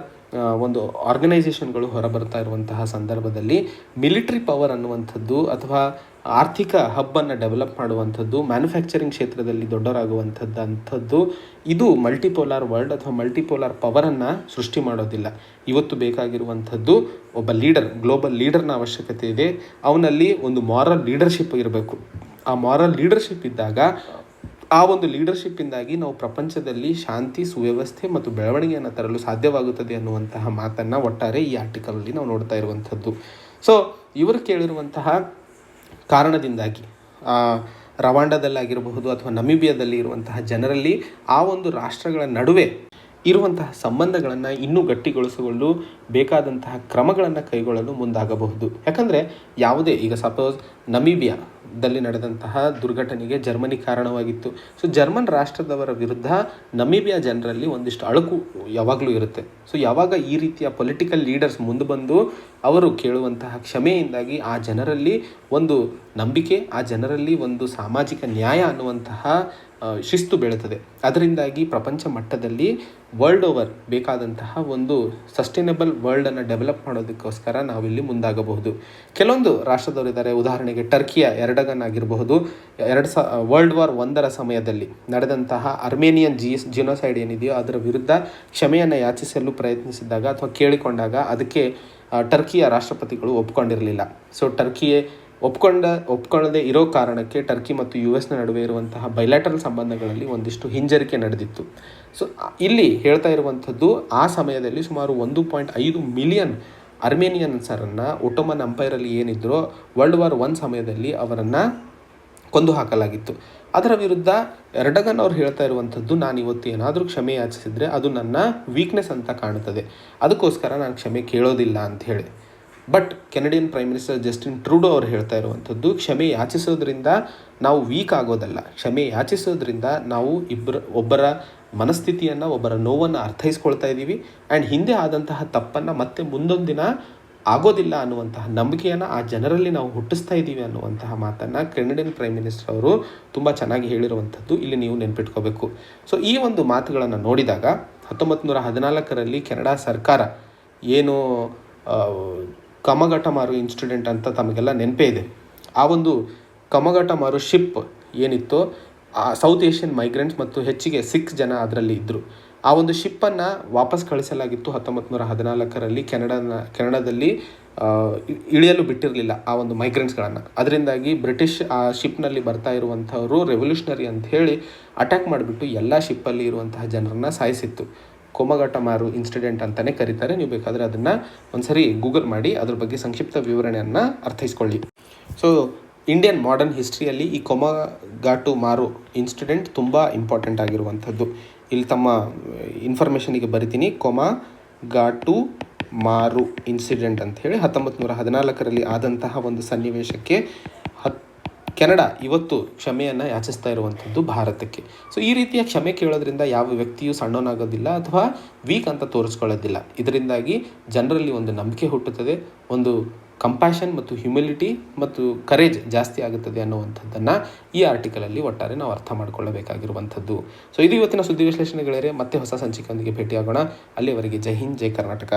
ಒಂದು ಆರ್ಗನೈಸೇಷನ್ಗಳು ಹೊರಬರ್ತಾ ಇರುವಂತಹ ಸಂದರ್ಭದಲ್ಲಿ ಮಿಲಿಟ್ರಿ ಪವರ್ ಅನ್ನುವಂಥದ್ದು ಅಥವಾ ಆರ್ಥಿಕ ಹಬ್ಬನ್ನು ಡೆವಲಪ್ ಮಾಡುವಂಥದ್ದು, ಮ್ಯಾನುಫ್ಯಾಕ್ಚರಿಂಗ್ ಕ್ಷೇತ್ರದಲ್ಲಿ ದೊಡ್ಡವರಾಗುವಂಥದ್ದು ಇದು ಮಲ್ಟಿಪೋಲಾರ್ ವರ್ಲ್ಡ್ ಅಥವಾ ಮಲ್ಟಿಪೋಲಾರ್ ಪವರನ್ನು ಸೃಷ್ಟಿ ಮಾಡೋದಿಲ್ಲ. ಇವತ್ತು ಬೇಕಾಗಿರುವಂಥದ್ದು ಒಬ್ಬ ಲೀಡರ್, ಗ್ಲೋಬಲ್ ಲೀಡರ್ನ ಅವಶ್ಯಕತೆ ಇದೆ. ಅವನಲ್ಲಿ ಒಂದು ಮಾರಲ್ ಲೀಡರ್ಶಿಪ್ ಇರಬೇಕು. ಆ ಮಾರಲ್ ಲೀಡರ್ಶಿಪ್ ಇದ್ದಾಗ ಆ ಒಂದು ಲೀಡರ್ಶಿಪ್ಪಿಂದಾಗಿ ನಾವು ಪ್ರಪಂಚದಲ್ಲಿ ಶಾಂತಿ, ಸುವ್ಯವಸ್ಥೆ ಮತ್ತು ಬೆಳವಣಿಗೆಯನ್ನು ತರಲು ಸಾಧ್ಯವಾಗುತ್ತದೆ ಅನ್ನುವಂತಹ ಮಾತನ್ನು ಒಟ್ಟಾರೆ ಈ ಆರ್ಟಿಕಲಲ್ಲಿ ನಾವು ನೋಡ್ತಾ ಇರುವಂಥದ್ದು. ಸೊ ಇವರು ಕೇಳಿರುವಂತಹ ಕಾರಣದಿಂದಾಗಿ ರವಾಂಡದಲ್ಲಾಗಿರಬಹುದು ಅಥವಾ ನಮೀಬಿಯಾದಲ್ಲಿ ಇರುವಂತಹ ಜನರಲ್ಲಿ ಆ ಒಂದು ರಾಷ್ಟ್ರಗಳ ನಡುವೆ ಇರುವಂತಹ ಸಂಬಂಧಗಳನ್ನು ಇನ್ನೂ ಗಟ್ಟಿಗೊಳಿಸಿಕೊಳ್ಳಲು ಬೇಕಾದಂತಹ ಕ್ರಮಗಳನ್ನು ಕೈಗೊಳ್ಳಲು ಮುಂದಾಗಬಹುದು. ಯಾಕಂದರೆ ಯಾವುದೇ ಈಗ ಸಪೋಸ್ ನಮೀಬಿಯಾದಲ್ಲಿ ನಡೆದಂತಹ ದುರ್ಘಟನೆಗೆ ಜರ್ಮನಿ ಕಾರಣವಾಗಿತ್ತು. ಸೊ ಜರ್ಮನ್ ರಾಷ್ಟ್ರದವರ ವಿರುದ್ಧ ನಮೀಬಿಯಾ ಜನರಲ್ಲಿ ಒಂದಿಷ್ಟು ಅಳುಕು ಯಾವಾಗಲೂ ಇರುತ್ತೆ. ಸೊ ಯಾವಾಗ ಈ ರೀತಿಯ ಪೊಲಿಟಿಕಲ್ ಲೀಡರ್ಸ್ ಮುಂದೆ ಬಂದು ಅವರು ಕೇಳುವಂತಹ ಕ್ಷಮೆಯಿಂದಾಗಿ ಆ ಜನರಲ್ಲಿ ಒಂದು ನಂಬಿಕೆ, ಆ ಜನರಲ್ಲಿ ಒಂದು ಸಾಮಾಜಿಕ ನ್ಯಾಯ ಅನ್ನುವಂತಹ ಶಿಸ್ತು ಬೆಳೀತದೆ. ಅದರಿಂದಾಗಿ ಪ್ರಪಂಚ ಮಟ್ಟದಲ್ಲಿ ವರ್ಲ್ಡ್ ಓವರ್ ಬೇಕಾದಂತಹ ಒಂದು ಸಸ್ಟೈನಬಲ್ ವರ್ಲ್ಡನ್ನು ಡೆವಲಪ್ ಮಾಡೋದಕ್ಕೋಸ್ಕರ ನಾವಿಲ್ಲಿ ಮುಂದಾಗಬಹುದು. ಕೆಲವೊಂದು ರಾಷ್ಟ್ರದವರಿದ್ದಾರೆ, ಉದಾಹರಣೆಗೆ ಟರ್ಕಿಯ ಎರ್ಡಗನ್ ಆಗಿರಬಹುದು. ವರ್ಲ್ಡ್ ವಾರ್ 1 ಸಮಯದಲ್ಲಿ ನಡೆದಂತಹ ಅರ್ಮೇನಿಯನ್ ಜಿನೋಸೈಡ್ ಏನಿದೆಯೋ ಅದರ ವಿರುದ್ಧ ಕ್ಷಮೆಯನ್ನು ಯಾಚಿಸಲು ಪ್ರಯತ್ನಿಸಿದಾಗ ಅಥವಾ ಕೇಳಿಕೊಂಡಾಗ ಅದಕ್ಕೆ ಟರ್ಕಿಯ ರಾಷ್ಟ್ರಪತಿಗಳು ಒಪ್ಕೊಂಡಿರಲಿಲ್ಲ. ಸೊ ಟರ್ಕಿಯೇ ಒಪ್ಕೊಳ್ಳದೆ ಇರೋ ಕಾರಣಕ್ಕೆ ಟರ್ಕಿ ಮತ್ತು US ನಡುವೆ ಇರುವಂತಹ ಬೈಲ್ಯಾಟರಲ್ ಸಂಬಂಧಗಳಲ್ಲಿ ಒಂದಿಷ್ಟು ಹಿಂಜರಿಕೆ ನಡೆದಿತ್ತು. ಸೊ ಇಲ್ಲಿ ಹೇಳ್ತಾ ಇರುವಂಥದ್ದು ಆ ಸಮಯದಲ್ಲಿ ಸುಮಾರು 1.5 ಮಿಲಿಯನ್ ಅರ್ಮೇನಿಯನ್ಸರನ್ನು ಒಟ್ಟೋಮನ್ ಎಂಪೈರಲ್ಲಿ ಏನಿದ್ರೋ ವರ್ಲ್ಡ್ ವಾರ್ 1 ಸಮಯದಲ್ಲಿ ಅವರನ್ನು ಕೊಂದು ಹಾಕಲಾಗಿತ್ತು. ಅದರ ವಿರುದ್ಧ ಎರ್ಡಗನ್ ಅವ್ರು ಹೇಳ್ತಾ ಇರುವಂಥದ್ದು, ನಾನು ಇವತ್ತು ಏನಾದರೂ ಕ್ಷಮೆ ಯಾಚಿಸಿದರೆ ಅದು ನನ್ನ ವೀಕ್ನೆಸ್ ಅಂತ ಕಾಣುತ್ತದೆ, ಅದಕ್ಕೋಸ್ಕರ ನಾನು ಕ್ಷಮೆ ಕೇಳೋದಿಲ್ಲ ಅಂಥೇಳಿ. But Canadian prime minister Justin Trudeau ಅವರು ಹೇಳ್ತಾ ಇರುವಂಥದ್ದು, ಕ್ಷಮೆ ಯಾಚಿಸೋದ್ರಿಂದ ನಾವು ವೀಕ್ ಆಗೋದಲ್ಲ, ಕ್ಷಮೆ ಯಾಚಿಸೋದ್ರಿಂದ ನಾವು ಒಬ್ಬರ ಮನಸ್ಥಿತಿಯನ್ನು, ಒಬ್ಬರ ನೋವನ್ನು ಅರ್ಥೈಸ್ಕೊಳ್ತಾ ಇದ್ದೀವಿ ಆ್ಯಂಡ್ ಹಿಂದೆ ಆದಂತಹ ತಪ್ಪನ್ನು ಮತ್ತೆ ಮುಂದೊಂದು ದಿನ ಆಗೋದಿಲ್ಲ ಅನ್ನುವಂತಹ ನಂಬಿಕೆಯನ್ನು ಆ ಜನರಲ್ಲಿ ನಾವು ಹುಟ್ಟಿಸ್ತಾ ಇದ್ದೀವಿ ಅನ್ನುವಂತಹ ಮಾತನ್ನು ಕೆನಡಿಯನ್ ಪ್ರೈಮ್ ಮಿನಿಸ್ಟರ್ ಅವರು ತುಂಬ ಚೆನ್ನಾಗಿ ಹೇಳಿರುವಂಥದ್ದು ಇಲ್ಲಿ ನೀವು ನೆನ್ಪಿಟ್ಕೋಬೇಕು. ಸೊ ಈ ಒಂದು ಮಾತುಗಳನ್ನು ನೋಡಿದಾಗ 1914ರಲ್ಲಿ ಕೆನಡಾ ಸರ್ಕಾರ ಏನು ಕಮಗಟಮಾರು ಇನ್ಸಿಡೆಂಟ್ ಅಂತ ತಮಗೆಲ್ಲ ನೆನಪೇ ಇದೆ. ಆ ಒಂದು ಕಮಗಟಮಾರು ಶಿಪ್ ಏನಿತ್ತೋ ಸೌತ್ ಏಷ್ಯನ್ ಮೈಗ್ರೆಂಟ್ಸ್ ಮತ್ತು ಹೆಚ್ಚಿಗೆ 6 ಜನ ಅದರಲ್ಲಿ ಇದ್ದರು. ಆ ಒಂದು ಶಿಪ್ಪನ್ನು ವಾಪಸ್ ಕಳಿಸಲಾಗಿತ್ತು 1914ರಲ್ಲಿ. ಕೆನಡಾದಲ್ಲಿ ಇಳಿಯಲು ಬಿಟ್ಟಿರಲಿಲ್ಲ ಆ ಒಂದು ಮೈಗ್ರೆಂಟ್ಸ್ಗಳನ್ನು. ಅದರಿಂದಾಗಿ ಬ್ರಿಟಿಷ್ ಆ ಶಿಪ್ನಲ್ಲಿ ಬರ್ತಾ ಇರುವಂಥವರು ರೆವಲ್ಯೂಷನರಿ ಅಂತ ಹೇಳಿ ಅಟ್ಯಾಕ್ ಮಾಡಿಬಿಟ್ಟು ಎಲ್ಲ ಶಿಪ್ಪಲ್ಲಿ ಇರುವಂತಹ ಜನರನ್ನು ಸಾಯಿಸಿತ್ತು. ಕೊಮಗಟಮಾರು ಇನ್ಸಿಡೆಂಟ್ ಅಂತಲೇ ಕರೀತಾರೆ. ನೀವು ಬೇಕಾದರೆ ಅದನ್ನು ಒಂದ್ಸರಿ ಗೂಗಲ್ ಮಾಡಿ ಅದ್ರ ಬಗ್ಗೆ ಸಂಕ್ಷಿಪ್ತ ವಿವರಣೆಯನ್ನು ಅರ್ಥೈಸ್ಕೊಳ್ಳಿ. ಸೊ ಇಂಡಿಯನ್ ಮಾಡರ್ನ್ ಹಿಸ್ಟ್ರಿಯಲ್ಲಿ ಈ ಕೊಮಗಾಟುಮಾರು ಇನ್ಸಿಡೆಂಟ್ ತುಂಬ ಇಂಪಾರ್ಟೆಂಟ್ ಆಗಿರುವಂಥದ್ದು. ಇಲ್ಲಿ ತಮ್ಮ ಇನ್ಫಾರ್ಮೇಷನಿಗೆ ಬರಿತೀನಿ. ಕೊಮಗಾಟುಮಾರು ಇನ್ಸಿಡೆಂಟ್ ಅಂಥೇಳಿ 1914ರಲ್ಲಿ ಆದಂತಹ ಒಂದು ಸನ್ನಿವೇಶಕ್ಕೆ ಕೆನಡಾ ಇವತ್ತು ಕ್ಷಮೆಯನ್ನು ಯಾಚಿಸ್ತಾ ಇರುವಂಥದ್ದು ಭಾರತಕ್ಕೆ. ಸೊ ಈ ರೀತಿಯ ಕ್ಷಮೆ ಕೇಳೋದ್ರಿಂದ ಯಾವ ವ್ಯಕ್ತಿಯೂ ಸಣ್ಣವನಾಗೋದಿಲ್ಲ ಅಥವಾ ವೀಕ್ ಅಂತ ತೋರಿಸ್ಕೊಳ್ಳೋದಿಲ್ಲ. ಇದರಿಂದಾಗಿ ಜನರಲ್ಲಿ ಒಂದು ನಂಬಿಕೆ ಹುಟ್ಟುತ್ತದೆ, ಒಂದು ಕಂಪ್ಯಾಷನ್ ಮತ್ತು ಹ್ಯುಮಿಲಿಟಿ ಮತ್ತು ಕರೇಜ್ ಜಾಸ್ತಿ ಆಗುತ್ತದೆ ಅನ್ನುವಂಥದ್ದನ್ನು ಈ ಆರ್ಟಿಕಲಲ್ಲಿ ಒಟ್ಟಾರೆ ನಾವು ಅರ್ಥ ಮಾಡಿಕೊಳ್ಳಬೇಕಾಗಿರುವಂಥದ್ದು. ಸೊ ಇದು ಇವತ್ತಿನ ಸುದ್ದಿ ವಿಶ್ಲೇಷಣೆಗಳೇ. ಮತ್ತೆ ಹೊಸ ಸಂಚಿಕೆಯೊಂದಿಗೆ ಭೇಟಿಯಾಗೋಣ. ಅಲ್ಲಿಯವರೆಗೆ ಜೈ ಹಿಂದ್, ಜೈ ಕರ್ನಾಟಕ.